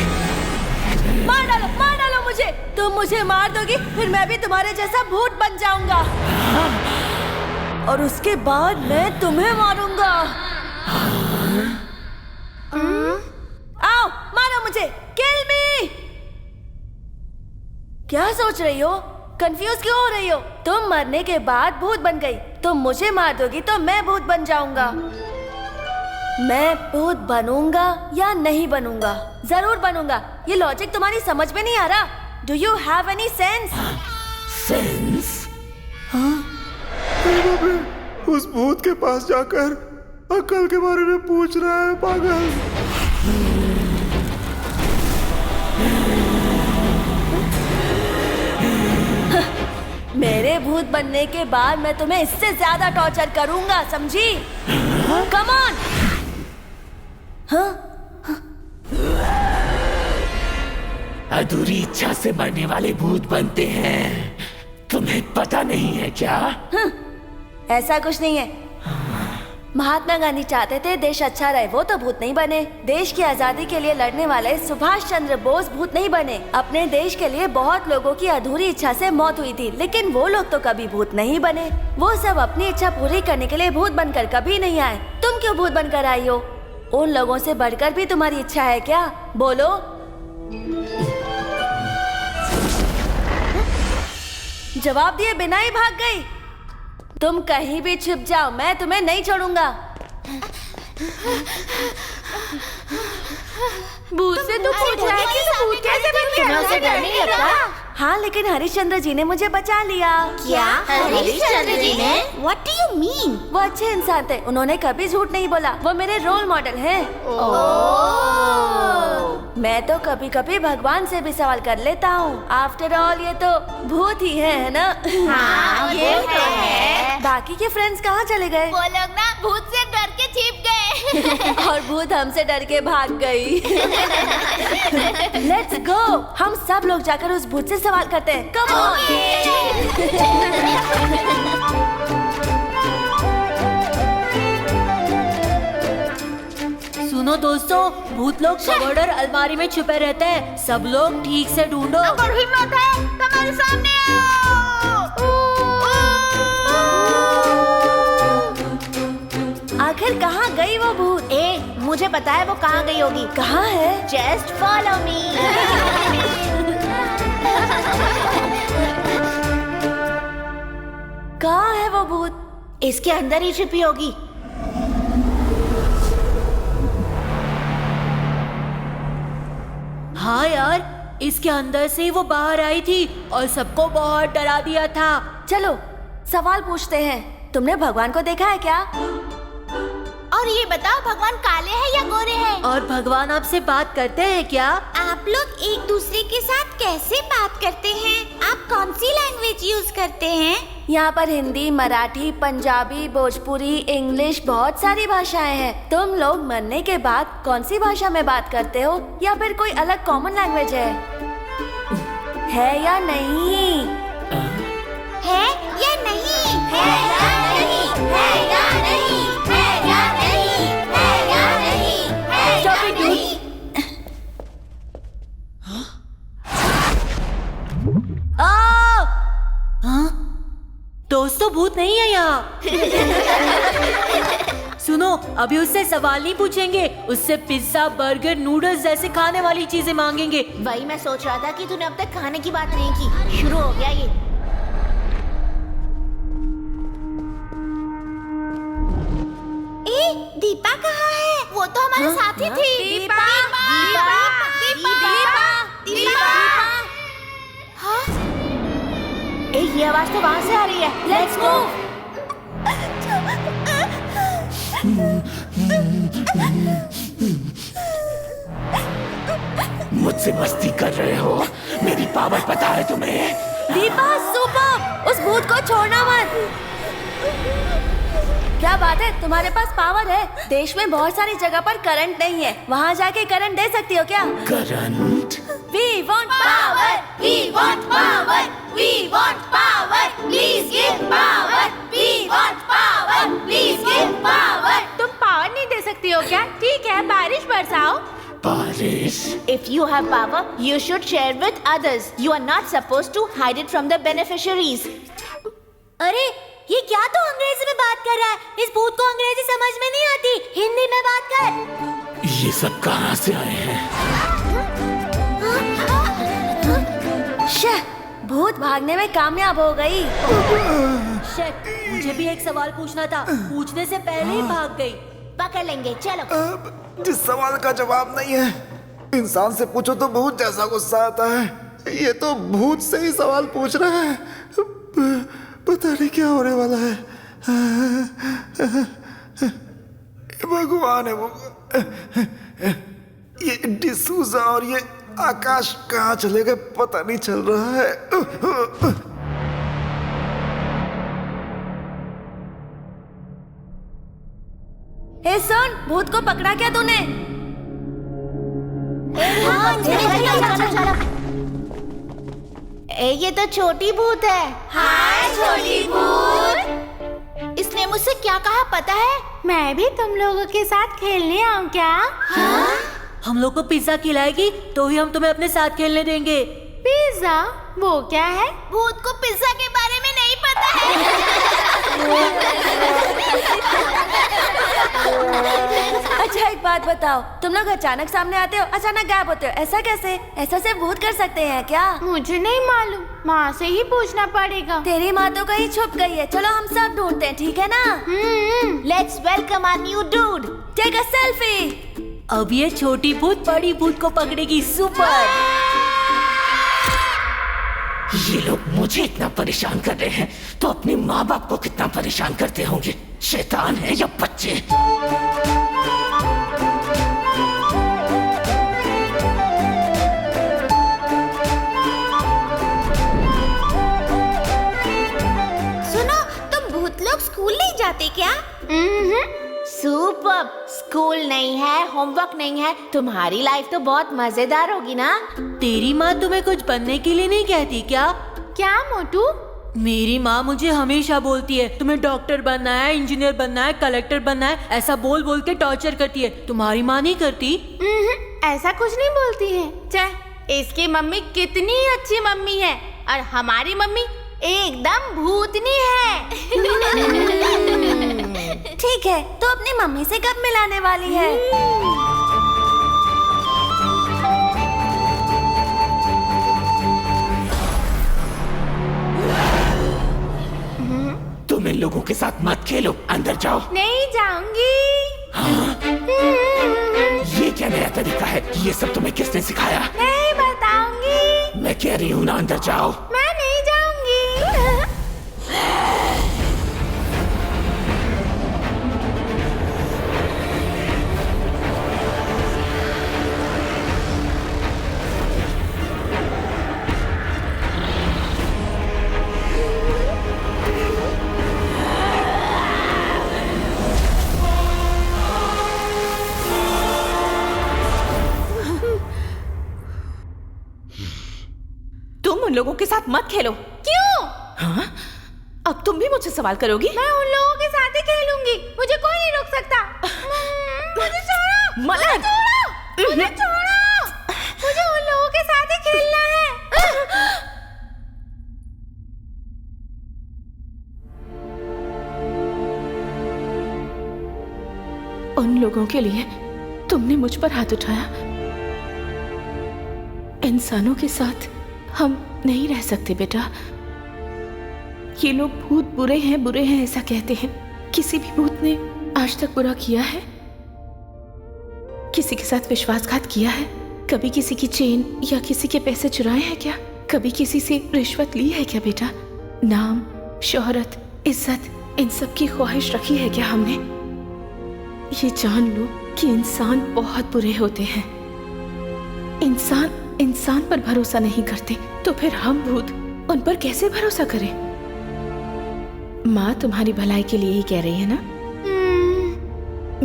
मार डालो मुझे। तुम मुझे मार दोगी, फिर मैं भी तुम्हारे जैसा भूत बन जाऊंगा और उसके बाद मैं तुम्हें मारूंगा। आओ, मारो मुझे, किल मी। क्या सोच रही हो? कंफ्यूज क्यों हो रही हो? तुम मरने के बाद भूत बन गई। तुम मुझे मार दोगी तो मैं भूत बन जाऊंगा। मैं भूत बनूंगा या नहीं बनूंगा? जरूर बनूंगा। ये लॉजिक तुम्हारी समझ में नहीं आ रहा। Do you have any sense? Sense? उस भूत के पास जाकर अक्ल के बारे में पूछ रहा है, पागल। मेरे भूत बनने के बाद मैं तुम्हें इससे ज्यादा टॉर्चर करूंगा, समझी? Come on. अधूरी इच्छा से मरने वाले भूत बनते हैं। तुम्हें पता नहीं है क्या? ऐसा कुछ नहीं है। महात्मा गांधी चाहते थे देश अच्छा रहे, वो तो भूत नहीं बने। देश की आजादी के लिए लड़ने वाले सुभाष चंद्र बोस भूत नहीं बने। अपने देश के लिए बहुत लोगों की अधूरी इच्छा से मौत हुई थी, लेकिन वो लोग तो कभी भूत नहीं बने। वो सब अपनी इच्छा पूरी करने के लिए भूत बनकर कभी नहीं आए। तुम क्यों भूत बनकर आई हो? उन लोगों से बढ़कर भी तुम्हारी इच्छा है क्या? बोलो। जवाब दिए बिना ही भाग गई। तुम कहीं भी छिप जाओ, मैं तुम्हें नहीं छोड़ूंगा। भूत से तो पूछ रहा है कि भूत कैसे बन गया? तुम्हें उसे डर नहीं लगता? हाँ, लेकिन हरिश्चंद्र जी ने मुझे बचा लिया। क्या हरिश्चंद्र जी ने? What do you mean? वो अच्छे इंसान थे, उन्होंने कभी झूठ नहीं बोला। वो मेरे रोल मॉडल हैं। मैं तो कभी कभी भगवान से भी सवाल कर लेता हूँ। आफ्टर ऑल ये तो भूत ही है ना? हाँ, ये तो है। बाकी के फ्रेंड्स कहाँ चले गए? वो लोग ना भूत से डर के छिप गए। और भूत हमसे डर के भाग गई। लेट्स गो, हम सब लोग जाकर उस भूत से सवाल करते हैं। Come on. सुनो दोस्तों, भूत लोग कबर्ड और अलमारी में छुपे रहते हैं। सब लोग ठीक से ढूंढो। अगर हिम्मत है तो हमारे सामने आओ। आखिर कहाँ गई वो भूत? मुझे पता है वो कहाँ गई होगी। कहाँ है? Just follow me. कहाँ है वो भूत? इसके अंदर ही छुपी होगी। हाँ यार, इसके अंदर से ही वो बाहर आई थी और सबको बहुत डरा दिया था। चलो सवाल पूछते हैं। तुमने भगवान को देखा है क्या? और ये बताओ, भगवान काले हैं या गोरे हैं? और भगवान आपसे बात करते हैं क्या? आप लोग एक दूसरे के साथ कैसे बात करते हैं? आप कौन सी लैंग्वेज यूज करते हैं? यहाँ पर हिंदी, मराठी, पंजाबी, भोजपुरी, इंग्लिश, बहुत सारी भाषाएं हैं। तुम लोग मरने के बाद कौन सी भाषा में बात करते हो, या फिर कोई अलग कॉमन लैंग्वेज है या नहीं? है या नहीं? है या नहीं? है या नहीं? है या नहीं? है या नहीं? है या नहीं? दोस्तों, भूत नहीं है यहाँ। सुनो, अभी उससे सवाल नहीं पूछेंगे, उससे पिज्जा, बर्गर, नूडल्स जैसे खाने वाली चीजें मांगेंगे। वही मैं सोच रहा था कि तूने अब तक खाने की बात नहीं की। शुरू हो गया ये। दीपा कहाँ है? वो तो हमारे साथ ही थी। दीपा, ये आवाज तो वहाँ से आ रही है। Let's move. मुझसे मस्ती कर रहे हो? मेरी पावर पता है तुम्हें? दीपा, सुपर! उस भूत को छोड़ना मत। क्या बात है, तुम्हारे पास पावर है। देश में बहुत सारी जगह पर करंट नहीं है, वहाँ जाके करंट दे सकती हो क्या? Current? We want power, we want power, we want power, please give power, we want power, please give power. तुम पावर नहीं दे सकती हो क्या? ठीक है, बारिश बरसाओ। बारिश? If you have power, you should share with others. You are not supposed to hide it from the beneficiaries. अरे, ये क्या तो अंग्रेजी में बात कर रहा है? इस भूत को अंग्रेजी समझ में नहीं आती, हिंदी में बात कर। ये सब कहाँ से आए हैं? भूत भागने में कामयाब हो गई। मुझे भी एक सवाल पूछना था, पूछने से पहले ही भाग गई। पकड़ लेंगे, चलो। जिस सवाल का जवाब नहीं है, इंसान से पूछो तो भूत जैसा गुस्सा आता है। ये तो भूत से ही सवाल पूछ रहा है। पता नहीं क्या होने वाला है। भगवान है वो। ये डिसूजा और ये आकाश कहाँ चले गए पता नहीं चल रहा है। हे सुन, भूत को पकड़ा क्या तूने? ये तो छोटी भूत है। हाय छोटी भूत। इसने मुझसे क्या कहा पता है? मैं भी तुम लोगों के साथ खेलने आऊँ क्या? हाँ? हम लोग को पिज्जा खिलाएगी तो ही हम तुम्हें अपने साथ खेलने देंगे। पिज्जा? वो क्या है? भूत को पिज्जा के बारे में नहीं पता है। अच्छा एक बात बताओ, तुम लोग अचानक सामने आते हो, अचानक गायब होते हो, ऐसा कैसे? ऐसा सिर्फ भूत कर सकते हैं क्या? मुझे नहीं मालूम, माँ से ही पूछना पड़ेगा। तेरी माँ तो कहीं छुप गई है। चलो हम सब ढूंढते हैं, ठीक है ना? Let's welcome our new dude. Take a selfie. अब ये छोटी भूत बड़ी भूत को पकड़ेगी। सुपर। ये लोग मुझे इतना परेशान कर रहे हैं तो अपने माँ बाप को कितना परेशान करते होंगे। शैतान है या बच्चे। सुनो, तुम भूत लोग स्कूल नहीं जाते क्या? सुपर। स्कूल नहीं है, होमवर्क नहीं है, तुम्हारी लाइफ तो बहुत मजेदार होगी ना। तेरी माँ तुम्हें कुछ बनने के लिए नहीं कहती क्या? क्या मोटू? मेरी माँ मुझे हमेशा बोलती है तुम्हें डॉक्टर बनना है, इंजीनियर बनना है, कलेक्टर बनना है, ऐसा बोल बोल के टॉर्चर करती है। तुम्हारी माँ नहीं करती? ऐसा कुछ नहीं बोलती है। चाहे इसकी मम्मी कितनी अच्छी मम्मी है और हमारी मम्मी एकदम भूतनी है। ठीक है, तो अपनी मम्मी से कब मिलाने वाली है? तुम इन लोगों के साथ मत खेलो, अंदर जाओ। नहीं जाऊंगी। ये क्या नया तरीका है? ये सब तुम्हें किसने सिखाया? नहीं बताऊंगी। मैं कह रही हूँ ना, अंदर जाओ। मैं नहीं जाऊंगी। तुम उन लोगों के साथ मत खेलो। क्यों? हाँ? अब तुम भी मुझसे सवाल करोगी? मैं उन लोगों के साथ ही खेलूंगी। मुझे कोई नहीं रोक सकता। मुझे छोड़ो। मलक! मुझे छोड़ो। मुझे उन लोगों के साथ ही खेलना है। उन लोगों के लिए तुमने मुझ पर हाथ उठाया। इंसानों के साथ हम नहीं रह सकते बेटा। ये लोग भूत बुरे हैं ऐसा कहते हैं। किसी भी भूत ने आज तक बुरा किया है? किसी के साथ विश्वासघात किया है? कभी किसी की चेन या किसी के पैसे चुराए हैं क्या? कभी किसी से रिश्वत ली है क्या बेटा? नाम, शोहरत, इज्जत, इन सब की ख्वाहिश रखी है क्या हमने? ये जान लो कि इंसान बहुत बुरे होते हैं। इंसान पर भरोसा नहीं करते तो फिर हम भूत उन पर कैसे भरोसा करें? माँ तुम्हारी भलाई के लिए ही कह रही है ना?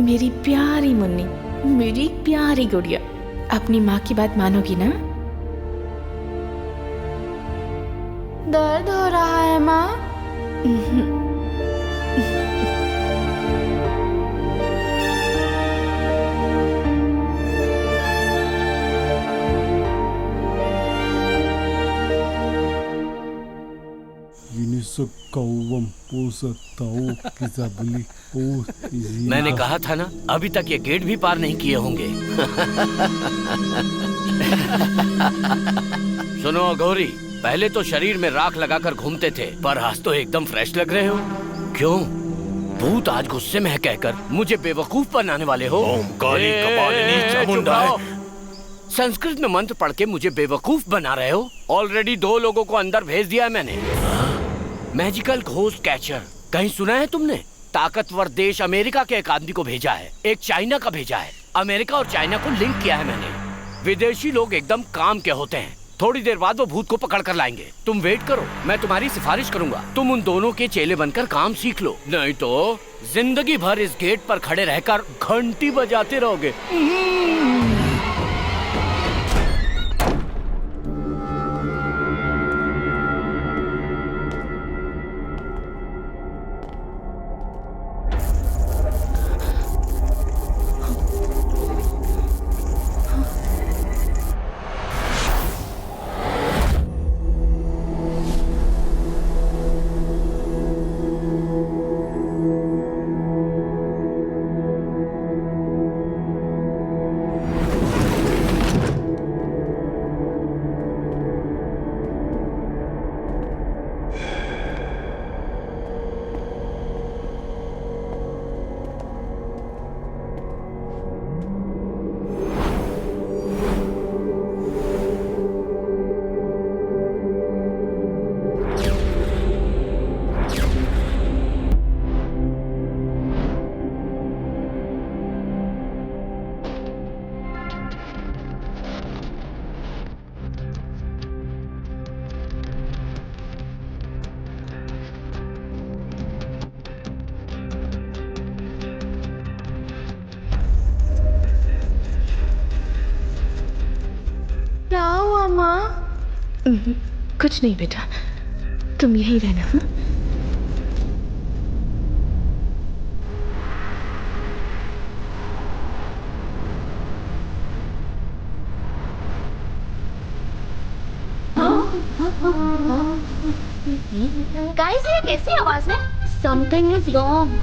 मेरी प्यारी मुन्नी, मेरी प्यारी गुड़िया, अपनी माँ की बात मानोगी ना? दर्द हो रहा है माँ। मैंने कहा था ना, अभी तक ये गेट भी पार नहीं किए होंगे। सुनो अघोरी, पहले तो शरीर में राख लगाकर घूमते थे, पर आज तो एकदम फ्रेश लग रहे हो। क्यों? भूत आज गुस्से में है कहकर मुझे बेवकूफ बनाने वाले हो? ओम काली कपालिनी चामुंडा। संस्कृत में मंत्र पढ़ के मुझे बेवकूफ बना रहे हो? ऑलरेडी 2 लोगों को अंदर भेज दिया है मैंने। मैजिकल घोस्ट कैचर, कहीं सुना है तुमने? ताकतवर देश अमेरिका के एक आदमी को भेजा है, एक चाइना का भेजा है। अमेरिका और चाइना को लिंक किया है मैंने। विदेशी लोग एकदम काम के होते हैं। थोड़ी देर बाद वो भूत को पकड़ कर लाएंगे। तुम वेट करो, मैं तुम्हारी सिफारिश करूंगा। तुम उन दोनों के चेले बनकर काम सीख लो, नहीं तो जिंदगी भर इस गेट पर खड़े रहकर घंटी बजाते रहोगे। कुछ नहीं बेटा, तुम यहीं रहना। हाँ? गाइस, ये कैसी आवाज है? Something is wrong.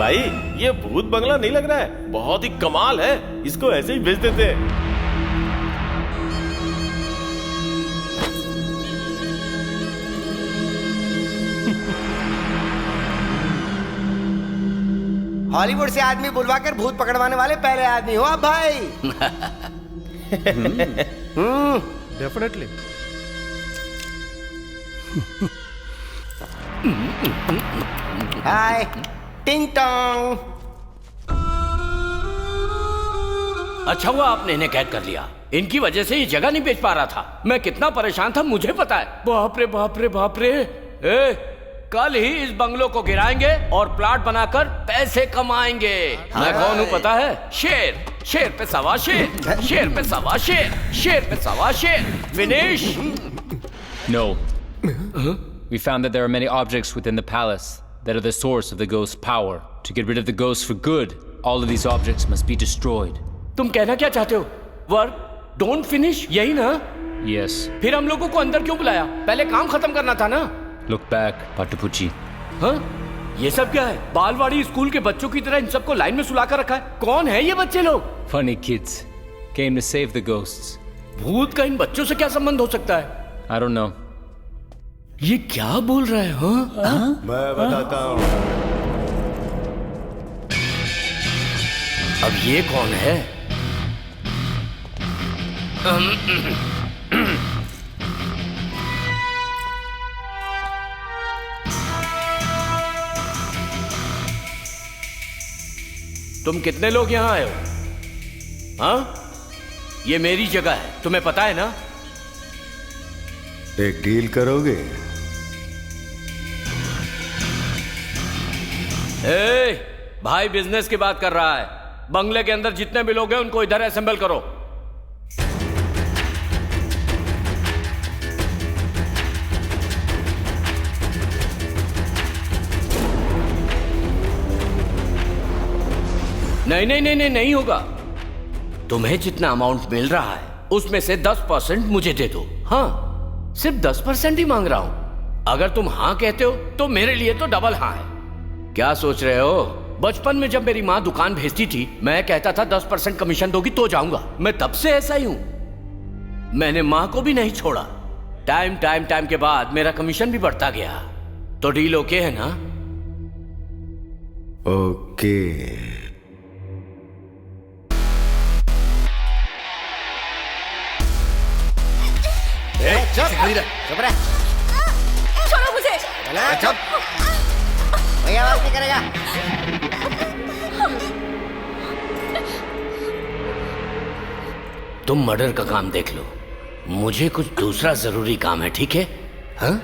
भाई ये भूत बंगला नहीं लग रहा है, बहुत ही कमाल है, इसको ऐसे ही भेज देते हैं। हॉलीवुड से आदमी बुलवाकर भूत पकड़वाने वाले पहले आदमी हो आप भाई। डेफिनेटली। हाय टिंग टोंग। अच्छा हुआ आपने इन्हें कैद कर लिया, इनकी वजह से ये जगह नहीं बेच पा रहा था। मैं कितना परेशान था मुझे पता है। बाप रे बाप रे बाप रे। कल ही इस बंगलों को गिराएंगे और प्लाट बनाकर पैसे कमाएंगे। मैं कौन हूँ पता है? शेर, शेर पे सवा शेर, शेर पे सवा शेर, शेर पे सवा शेर। Vinesh. No. We found that there are many objects within the palace that are the source of the ghost's power. To get rid of the ghost for good, all of these objects must be destroyed. तुम कहना क्या चाहते हो? Work don't finish, यही ना? Yes. फिर हम लोगों को अंदर क्यों बुलाया? पहले काम खत्म करना था ना? Look back, Patapucci. हाँ? ये सब क्या है? बालवाड़ी स्कूल के बच्चों की तरह इन सबको लाइन में सुला कर रखा है। कौन है ये बच्चे लोग? Funny kids. Came to save the ghosts. भूत का इन बच्चों से क्या संबंध हो सकता है? I don't know. ये क्या बोल रहा है? हाँ? मैं बताता हूँ। अब ये कौन है? तुम कितने लोग यहाँ आए हो? हाँ? ये मेरी जगह है, तुम्हें पता है ना? एक डील करोगे? भाई बिजनेस की बात कर रहा है। बंगले के अंदर जितने भी लोग हैं उनको इधर असेंबल करो। नहीं नहीं नहीं नहीं नहीं होगा। तुम्हें जितना अमाउंट मिल रहा है उसमें से 10% मुझे दे दो। हाँ, सिर्फ 10% ही मांग रहा हूं। अगर तुम हाँ कहते हो तो मेरे लिए तो डबल हाँ है। क्या सोच रहे हो? बचपन में जब मेरी माँ दुकान भेजती थी मैं कहता था 10% कमीशन दोगी तो जाऊंगा। मैं तब से ऐसा ही हूं। मैंने माँ को भी नहीं छोड़ा। टाइम के बाद मेरा कमीशन भी बढ़ता गया। तो डील ओके है ना? ओके। चुप रह। छोड़ो मुझे। चुप। कोई आवाज नहीं करेगा। तुम मर्डर का काम देख लो, मुझे कुछ दूसरा जरूरी काम है, ठीक है? हाँ?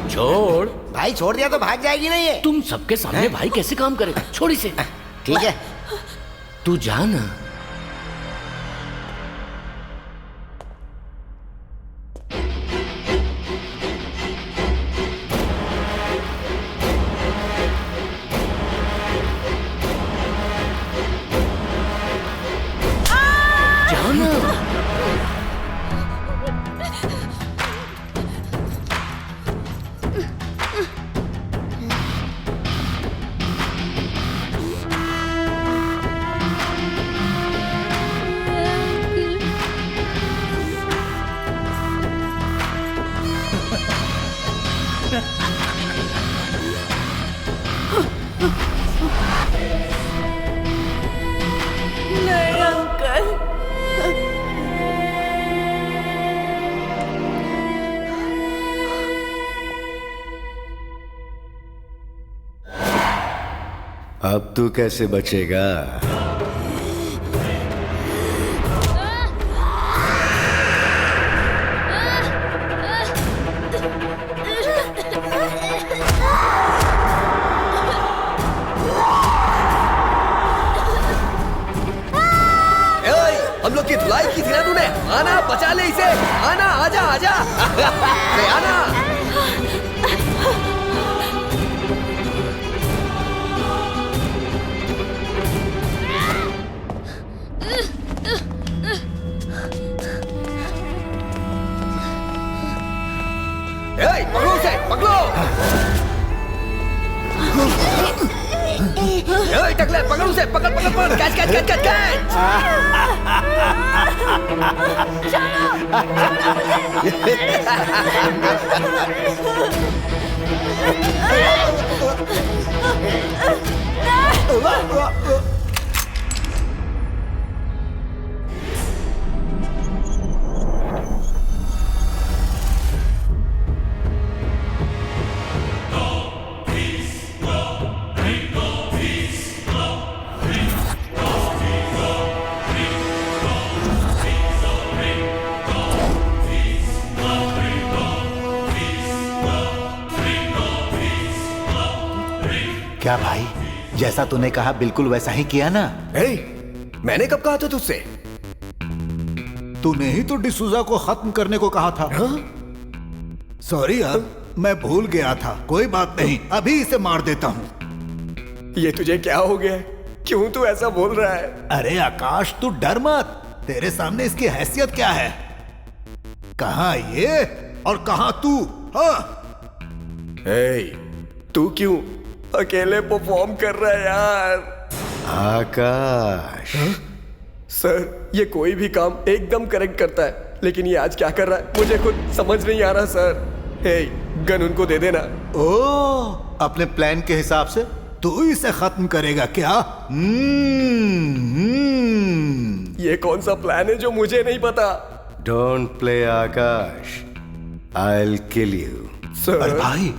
छोड़। भाई छोड़ दिया तो भाग जाएगी नहीं ये। तुम सबके सामने भाई कैसे काम करे? छोड़ इसे। ठीक है, तू जा ना। नहीं अंकल। अब तू कैसे बचेगा? हम लोग की धुलाई की थी ना तूने? आना बचा ले इसे। आना, आजा आजा। अरे आना। पकड़ो। ए, टकले, पकड़ उसे, पकड़ पकड़ पकड़, catch catch catch catch catch. क्या भाई, जैसा तूने कहा बिल्कुल वैसा ही किया ना? मैंने कब कहा था तुझसे? तूने ही तो डिसूजा को खत्म करने को कहा था। सॉरी यार, मैं भूल गया था। कोई बात नहीं, अभी इसे मार देता हूँ। ये तुझे क्या हो गया? क्यों तू ऐसा बोल रहा है? अरे आकाश, तू डर मत। तेरे सामने इसकी हैसियत क्या है? कहाँ ये और कहाँ तू? तू क्यों अकेले परफॉर्म कर रहा है यार? आकाश। सर, ये कोई भी काम एकदम करेक्ट करता है, लेकिन ये आज क्या कर रहा है मुझे खुद समझ नहीं आ रहा सर। गन उनको दे देना। अपने प्लान के हिसाब से तू इसे खत्म करेगा क्या? ये कौन सा प्लान है जो मुझे नहीं पता? Don't play Akash, I will kill you. अरे भाई,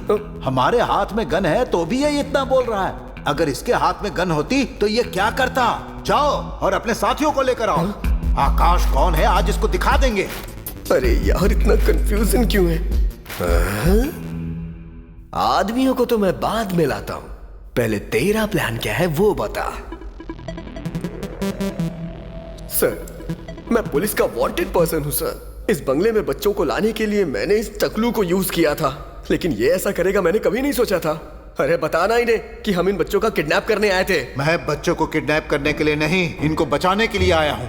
हमारे हाथ में गन है तो भी ये इतना बोल रहा है। अगर इसके हाथ में गन होती तो ये क्या करता? जाओ और अपने साथियों को लेकर आओ। आकाश कौन है, आज इसको दिखा देंगे। अरे यार, इतना कंफ्यूजन क्यों है? आदमियों को तो मैं बाद में लाता हूं, पहले तेरा प्लान क्या है वो बता। सर, मैं पुलिस का वांटेड पर्सन हूं सर। इस बंगले में बच्चों को लाने के लिए मैंने इस टकलू को यूज किया था, लेकिन ये ऐसा करेगा मैंने कभी नहीं सोचा था। अरे बताना इन्हें कि हम इन बच्चों का किडनैप करने आए थे। मैं बच्चों को किडनैप करने के लिए नहीं, इनको बचाने के लिए आया हूं।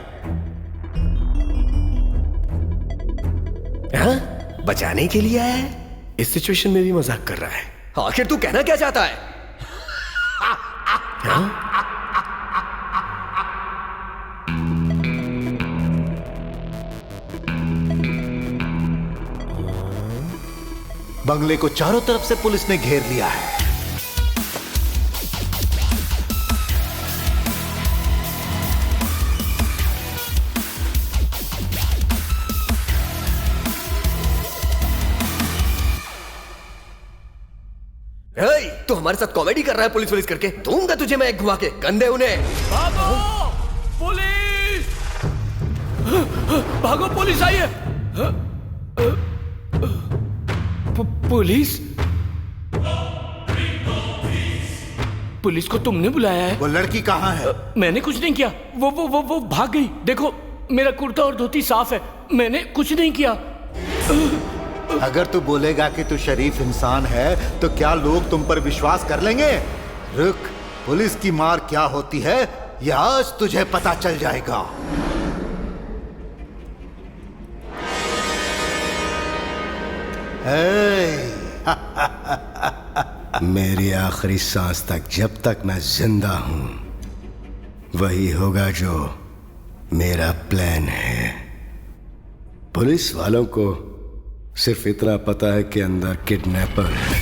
बचाने के लिए आया है? इस सिचुएशन में भी मजाक कर रहा है। आखिर तू कहना क्या चाहता है? बंगले को चारों तरफ से पुलिस ने घेर लिया है। तू हमारे साथ कॉमेडी कर रहा है पुलिस करके? दूंगा तुझे मैं एक घुमा के। गंदे उन्हें। भागो पुलिस! भागो, पुलिस आई है। पुलिस? पुलिस को तुमने बुलाया है? वो लड़की कहाँ है? मैंने कुछ नहीं किया। वो भाग गई। देखो, मेरा कुर्ता और धोती साफ है, मैंने कुछ नहीं किया। अगर तू बोलेगा कि तू शरीफ इंसान है तो क्या लोग तुम पर विश्वास कर लेंगे? रुक, पुलिस की मार क्या होती है यह आज तुझे पता चल जाएगा। मेरी आखिरी सांस तक जब तक मैं जिंदा हूं, वही होगा जो मेरा प्लान है। पुलिस वालों को सिर्फ इतना पता है कि अंदर किडनैपर है।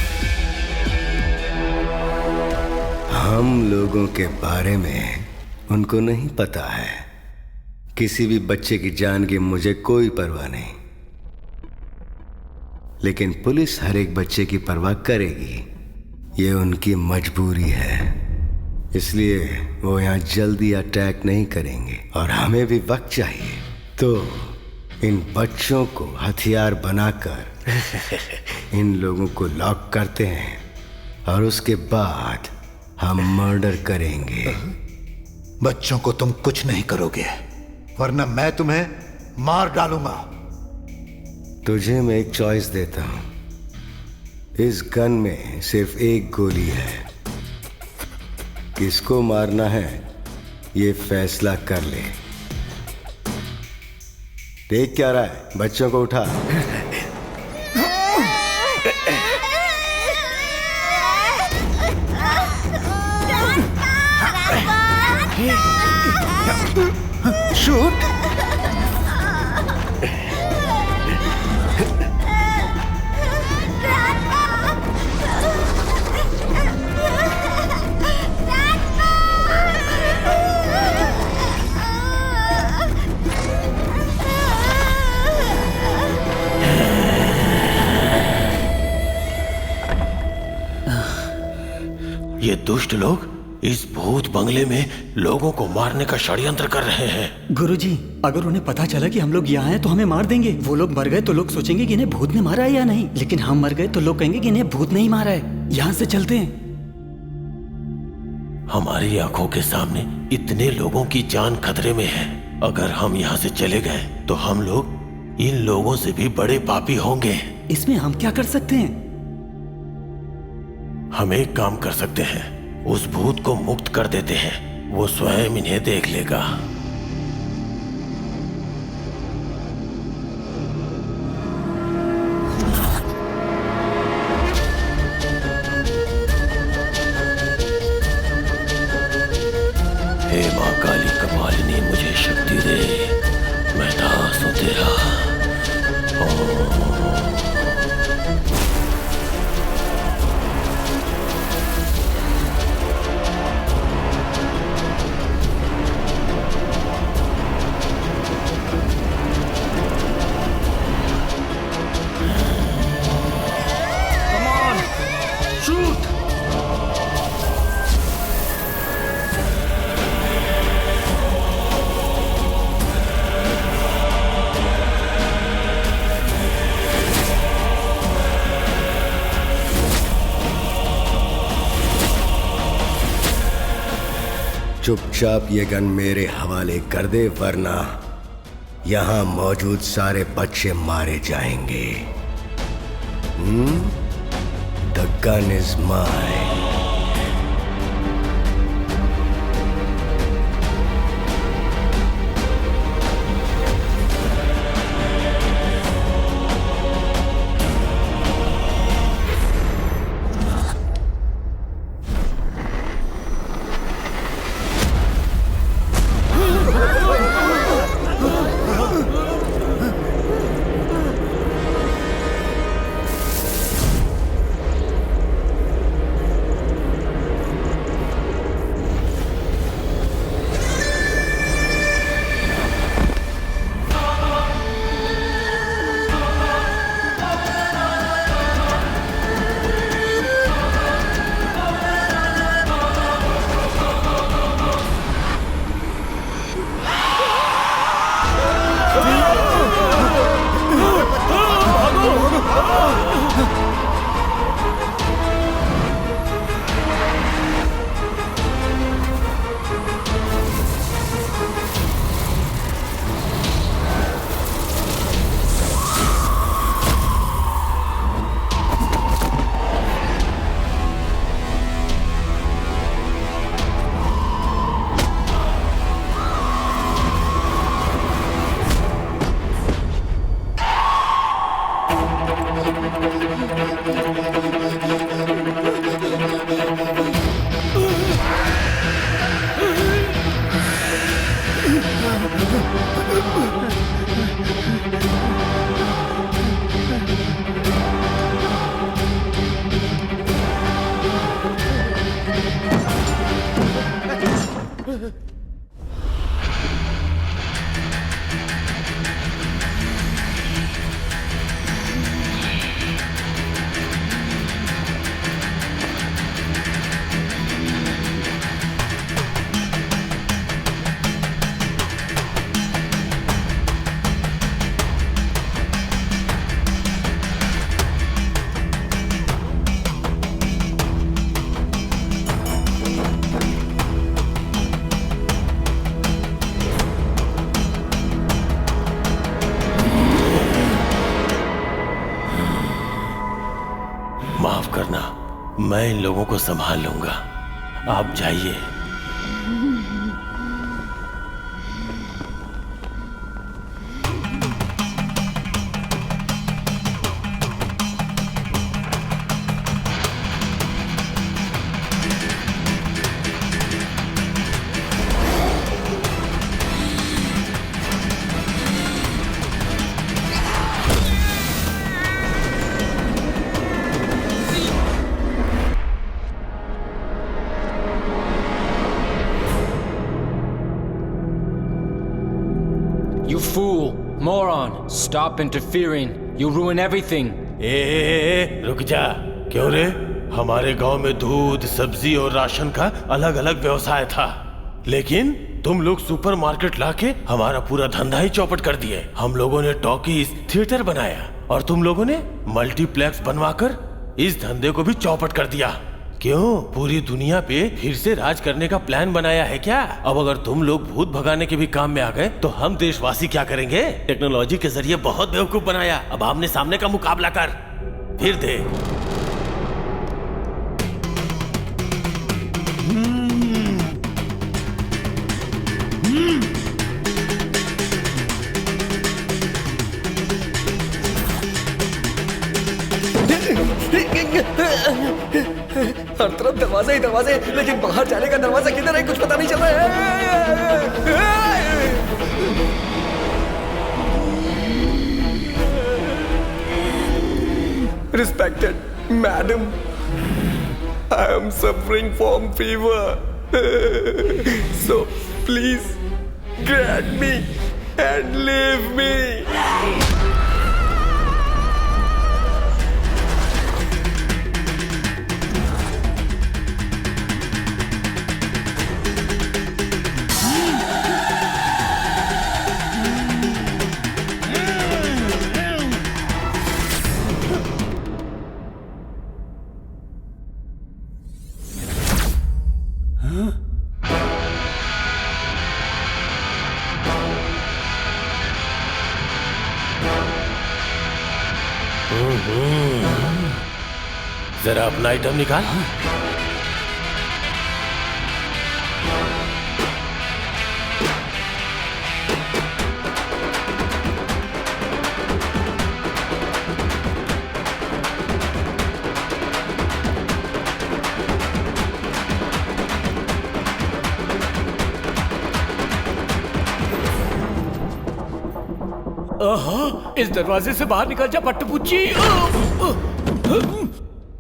हम लोगों के बारे में उनको नहीं पता है। किसी भी बच्चे की जान की मुझे कोई परवाह नहीं, लेकिन पुलिस हर एक बच्चे की परवाह करेगी। ये उनकी मजबूरी है, इसलिए वो यहाँ जल्दी अटैक नहीं करेंगे और हमें भी वक्त चाहिए। तो इन बच्चों को हथियार बनाकर इन लोगों को लॉक करते हैं और उसके बाद हम मर्डर करेंगे। बच्चों को तुम कुछ नहीं करोगे, वरना मैं तुम्हें मार डालूंगा। तुझे मैं एक चॉइस देता हूं। इस गन में सिर्फ एक गोली है, किसको मारना है ये फैसला कर ले। देख क्या रहा है? बच्चों को उठा। शूट। ये दुष्ट लोग इस भूत बंगले में लोगों को मारने का षड्यंत्र कर रहे हैं। गुरुजी, अगर उन्हें पता चला कि हम लोग यहाँ हैं तो हमें मार देंगे। वो लोग मर गए तो लोग सोचेंगे कि इन्हें भूत ने मारा है या नहीं, लेकिन हम मर गए तो लोग कहेंगे कि इन्हें भूत नहीं मारा है। यहाँ से चलते हैं। हमारी आंखों के सामने इतने लोगों की जान खतरे में है। अगर हम यहाँ से चले गए तो हम लोग इन लोगों से भी बड़े पापी होंगे। इसमें हम क्या कर सकते हैं? हम एक काम कर सकते हैं, उस भूत को मुक्त कर देते हैं, वो स्वयं इन्हें देख लेगा। हे मां काली कपालिनी, मुझे शक्ति दे, मैं दास हूं तेरा। चुपचाप ये गन मेरे हवाले कर दे, वरना यहां मौजूद सारे बच्चे मारे जाएंगे। The gun is mine. माफ करना, मैं इन लोगों को संभाल लूंगा, आप जाइए। on, stop interfering. You ruin everything. रुक जा। क्यों रे? हमारे गांव में दूध, सब्जी और राशन का अलग अलग व्यवसाय था, लेकिन तुम लोग सुपरमार्केट लाके हमारा पूरा धंधा ही चौपट कर दिए। हम लोगों ने टॉकीज, थिएटर बनाया और तुम लोगों ने मल्टीप्लेक्स बनवाकर इस धंधे को भी चौपट कर दिया। क्यों? पूरी दुनिया पे फिर से राज करने का प्लान बनाया है क्या? अब अगर तुम लोग भूत भगाने के भी काम में आ गए तो हम देशवासी क्या करेंगे? टेक्नोलॉजी के जरिए बहुत बेवकूफ बनाया, अब आमने सामने का मुकाबला कर, फिर दे। हर तरफ दरवाजे ही दरवाजे, लेकिन बाहर जाने का दरवाजा किधर है कुछ पता नहीं चल रहा है। Respected madam, I am suffering from fever, so please grant me and leave me. जरा अपना आइटम निकाल। इस दरवाजे से बाहर निकल जा पट्टपुच्ची।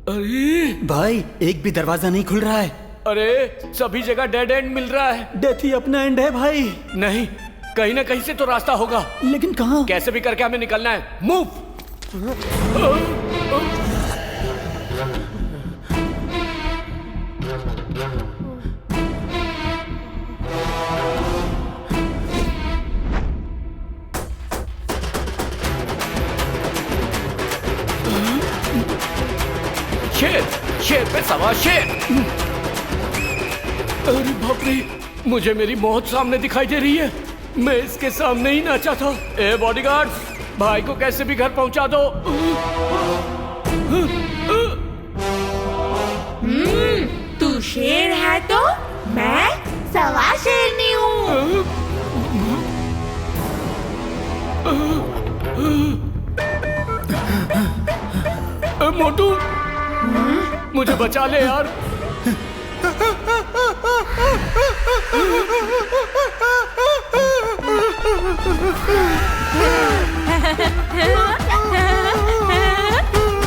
अरे भाई, एक भी दरवाजा नहीं खुल रहा है। अरे सभी जगह डेड एंड मिल रहा है। डेथ ही अपना एंड है भाई। नहीं, कहीं ना कहीं से तो रास्ता होगा, लेकिन कहाँ? कैसे भी करके हमें निकलना है। मूव। शेर पे सवार शेर। अरे बाप रे, मुझे मेरी मौत सामने दिखाई दे रही है। मैं इसके सामने ही नाचा था। ए बॉडीगार्ड, भाई को कैसे भी घर पहुंचा दो। तू शेर है तो मैं सवा शेरनी हूँ। मोटू, मुझे बचा ले यार।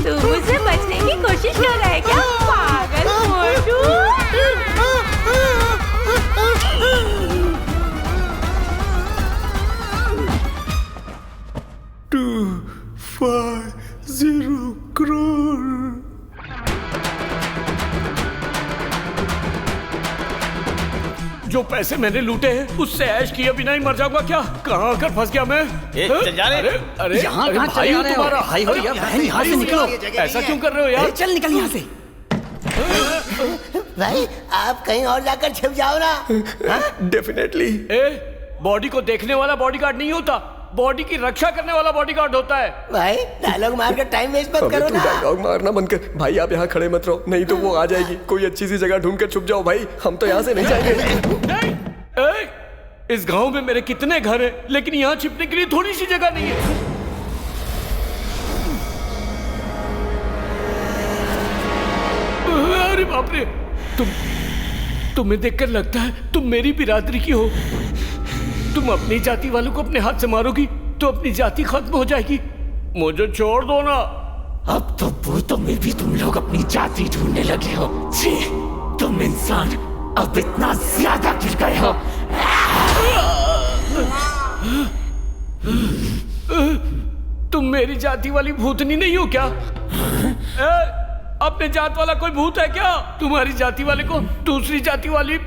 तू मुझसे बचने की कोशिश कर रहा है क्या, पागल मोटू? 250 करोड़। जो पैसे मैंने लूटे हैं उससे ऐश किए बिना ही मर जाऊंगा क्या? कहाँ आकर फंस गया मैं? चल जा रे। अरे यहाँ कहाँ चले जा रहे हो? भाई हो या बहन, यहाँ से निकलो। ऐसा क्यों कर रहे हो यार? चल निकल यहाँ से। भाई आप कहीं और जाकर छिप जाओ ना। डेफिनेटली। बॉडी को देखने वाला बॉडीगार्ड नहीं होता, बॉडी की रक्षा करने वाला बॉडीगार्ड होता है। भाई डायलॉग मारकर टाइम वेस्ट मत करो ना। डायलॉग मारना बंद कर भाई, आप यहाँ खड़े मत रहो, नहीं तो वो आ जाएगी। कोई अच्छी सी जगह ढूंढ कर छुप जाओ भाई, हम तो यहाँ से नहीं जाएंगे। इस गांव में मेरे कितने घर हैं, लेकिन यहाँ छिपने के लिए थोड़ी सी जगह नहीं है। अरे बाप रे, तुम्हें देखकर लगता है तुम मेरी बिरादरी की हो। तुम अपनी जाति वालों को अपने हाथ से मारोगी तो अपनी जाति खत्म हो जाएगी। मुझे छोड़ दो ना। अब तो भूतों में भी तुम लोग अपनी जाति ढूंढने लगे हो। छी, तुम इंसान अब इतना ज्यादा गिर गए हो। तुम मेरी जाति वाली भूतनी नहीं हो क्या? अपने जात वाला कोई भूत है क्या? तुम्हारी जाति वाले को दूसरी जाति वाली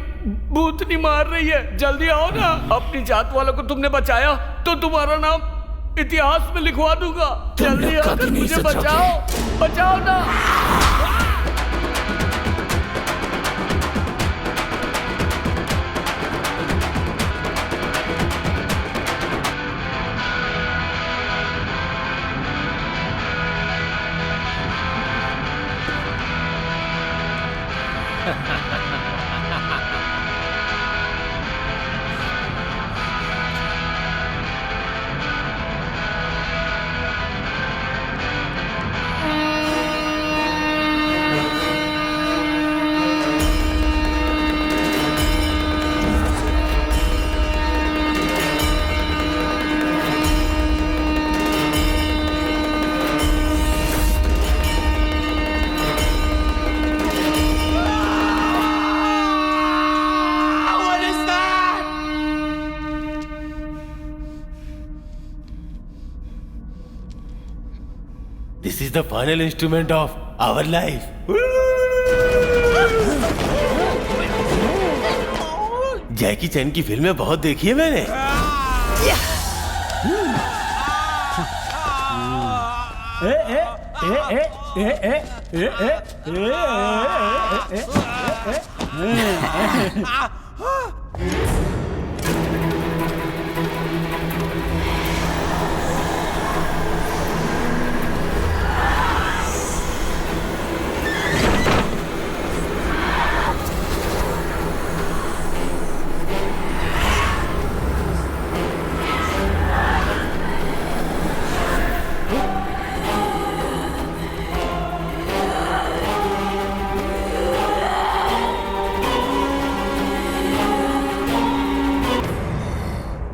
भूतनी मार रही है। जल्दी आओ ना। अपनी जात वालों को तुमने बचाया तो तुम्हारा नाम इतिहास में लिखवा दूंगा। जल्दी आकर मुझे बचाओ, बचाओ ना। This is the final instrument of our life. जैकी चैन की फिल्में बहुत देखी है मैंने।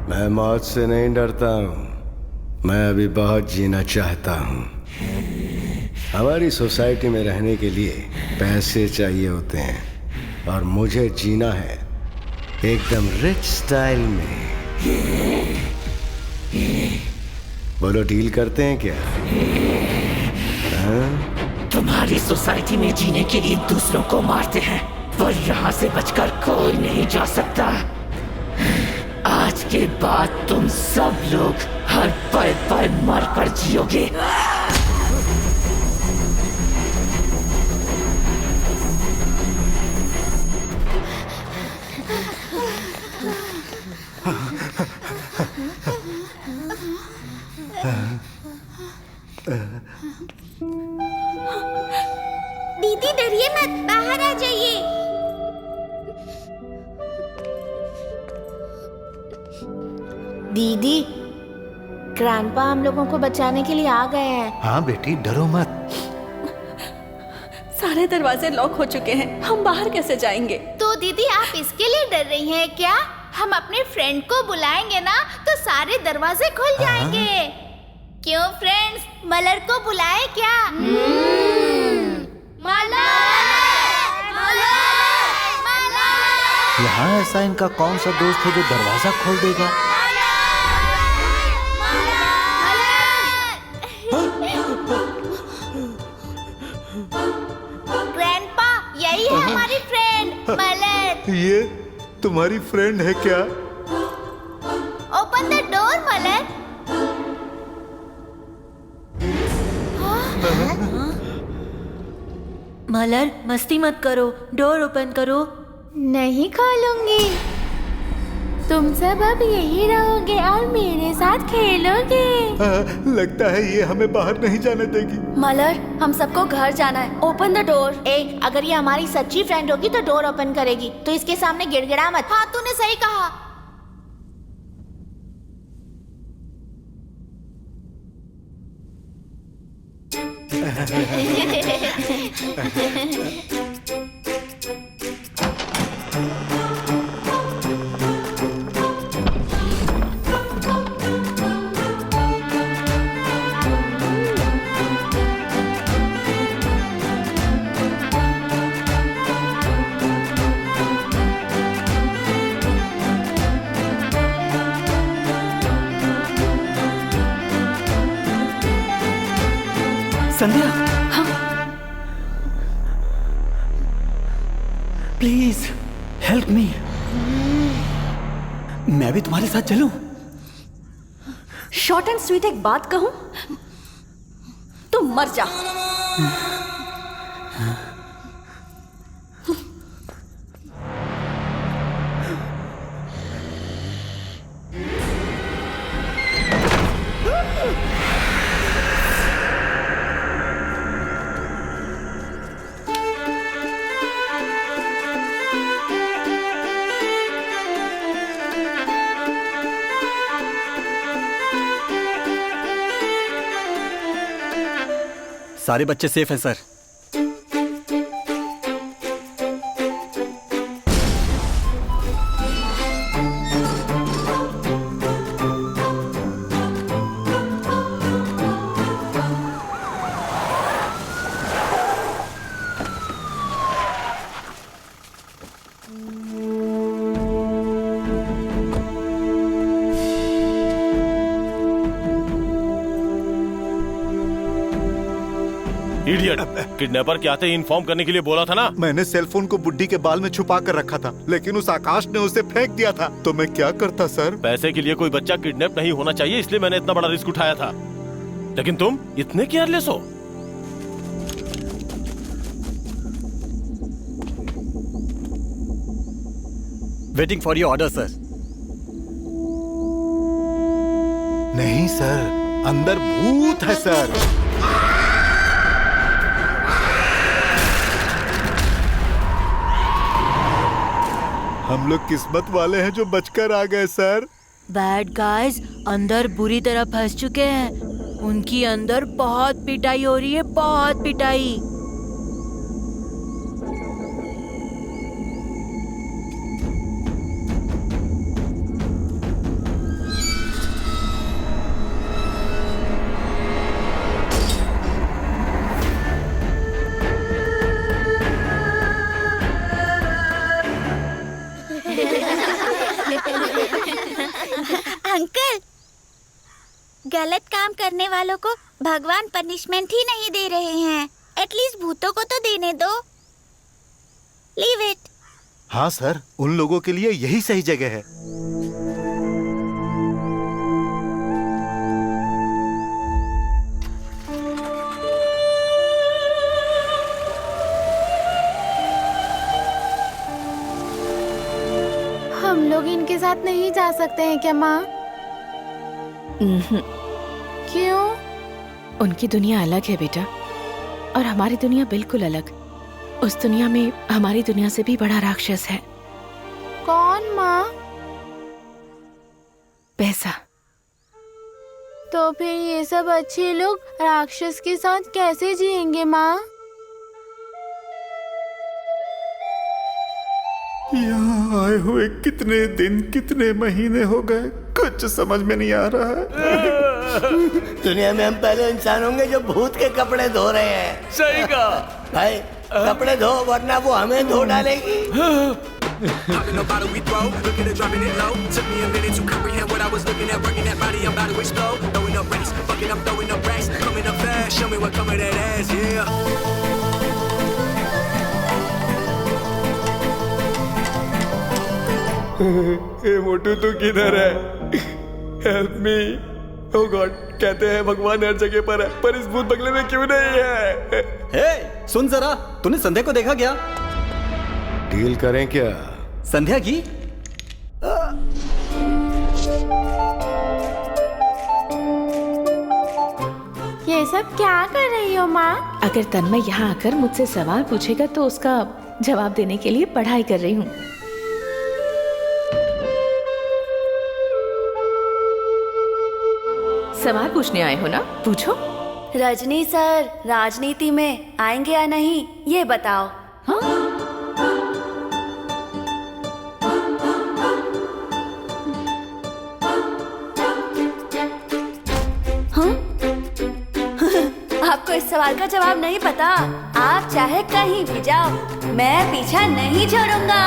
मैं मौत से नहीं डरता हूं, मैं अभी बहुत जीना चाहता हूं। हमारी सोसाइटी में रहने के लिए पैसे चाहिए होते हैं और मुझे जीना है एकदम रिच स्टाइल में। बोलो डील करते हैं क्या? तुम्हारी सोसाइटी में जीने के लिए दूसरों को मारते हैं, पर यहाँ से बचकर कोई नहीं जा सकता। आज के बाद तुम सब लोग हर पल पल मर कर जियोगे। दीदी डरिए मत, बाहर आ जाइए। दीदी, ग्रैंडपा हम लोगों को बचाने के लिए आ गए हैं। हाँ बेटी, डरो मत। सारे दरवाजे लॉक हो चुके हैं, हम बाहर कैसे जाएंगे? तो दीदी आप इसके लिए डर रही हैं क्या? हम अपने फ्रेंड को बुलाएंगे ना तो सारे दरवाजे खुल जाएंगे। क्यों फ्रेंड्स, मलर को बुलाए क्या? यहाँ ऐसा इनका कौन सा दोस्त है जो दरवाजा खोल देगा? ग्रैंडपा, यही है हमारी फ्रेंड मलर। ये तुम्हारी फ्रेंड है क्या? Open the door Malar. Malar, मस्ती मत करो, डोर ओपन करो। नहीं खोलूंगी। तुम सब अब यही रहोगे और मेरे साथ खेलोगे। लगता है ये हमें बाहर नहीं जाने देगी। मलर, हम सबको घर जाना है। Open the door. अगर ये हमारी सच्ची फ्रेंड होगी तो डोर ओपन करेगी, तो इसके सामने गिड़गिड़ा मत। हाँ, तूने सही कहा। संध्या, हाँ, प्लीज हेल्प मी। मैं भी तुम्हारे साथ चलूं? शॉर्ट एंड स्वीट एक बात कहूं, तुम मर जा। सारे बच्चे सेफ हैं सर। इडियट, किडनैपर के आते ही इन्फॉर्म करने के लिए बोला था ना। मैंने सेल फोन को बुड्ढी के बाल में छुपा कर रखा था, लेकिन उस आकाश ने उसे फेंक दिया था। तो मैं क्या करता सर? पैसे के लिए कोई बच्चा किडनैप नहीं होना चाहिए, इसलिए मैंने इतना बड़ा रिस्क उठाया था। लेकिन तुम इतने केयरलेस हो। Waiting for your order sir. नहीं सर, अंदर भूत है सर। हम लोग किस्मत वाले हैं जो बचकर आ गए सर। बैड गाइस अंदर बुरी तरह फंस चुके हैं। उनकी अंदर बहुत पिटाई हो रही है, बहुत पिटाई। अंकल, गलत काम करने वालों को भगवान पनिशमेंट ही नहीं दे रहे हैं। एटलीस्ट भूतों को तो देने दो। Leave it. हाँ सर, उन लोगों के लिए यही सही जगह है। हम लोग इनके साथ नहीं जा सकते हैं क्या माँ? क्यों? उनकी दुनिया अलग है बेटा, और हमारी दुनिया बिल्कुल अलग। उस दुनिया में हमारी दुनिया से भी बड़ा राक्षस है। कौन माँ? पैसा। तो फिर ये सब अच्छे लोग राक्षस के साथ कैसे जिएंगे माँ? यहाँ आए हुए कितने दिन, कितने महीने हो गए, कुछ समझ में नहीं आ रहा है। दुनिया में हम पहले इंसान होंगे जो भूत के कपड़े धो रहे हैं। सही कहा भाई, कपड़े धो वरना वो हमें धो डालेगी। Popping a bottle we throw, looking at dropping it low. Took me a minute to comprehend what I was looking at. Working that body, I'm about to explode. Throwing up racks, fucking up, throwing up racks. Coming up fast, show me what come of that ass, yeah. हे मोटू, तू किधर है? Help me. ओह God, कहते हैं भगवान हर जगह पर है, पर इस भूत बंगले में क्यों नहीं है? हे, सुन जरा, तूने संध्या को देखा क्या? डील करें क्या? संध्या की? ये सब क्या कर रही हो माँ? अगर तन्मय यहाँ आकर मुझसे सवाल पूछेगा तो उसका जवाब देने के लिए पढ़ाई कर रही हूँ। सवाल पूछने आए हो ना? पूछो। रजनी सर राजनीति में आएंगे या नहीं, ये बताओ। हाँ? आपको इस सवाल का जवाब नहीं पता? आप चाहे कहीं भी जाओ, मैं पीछा नहीं छोड़ूंगा।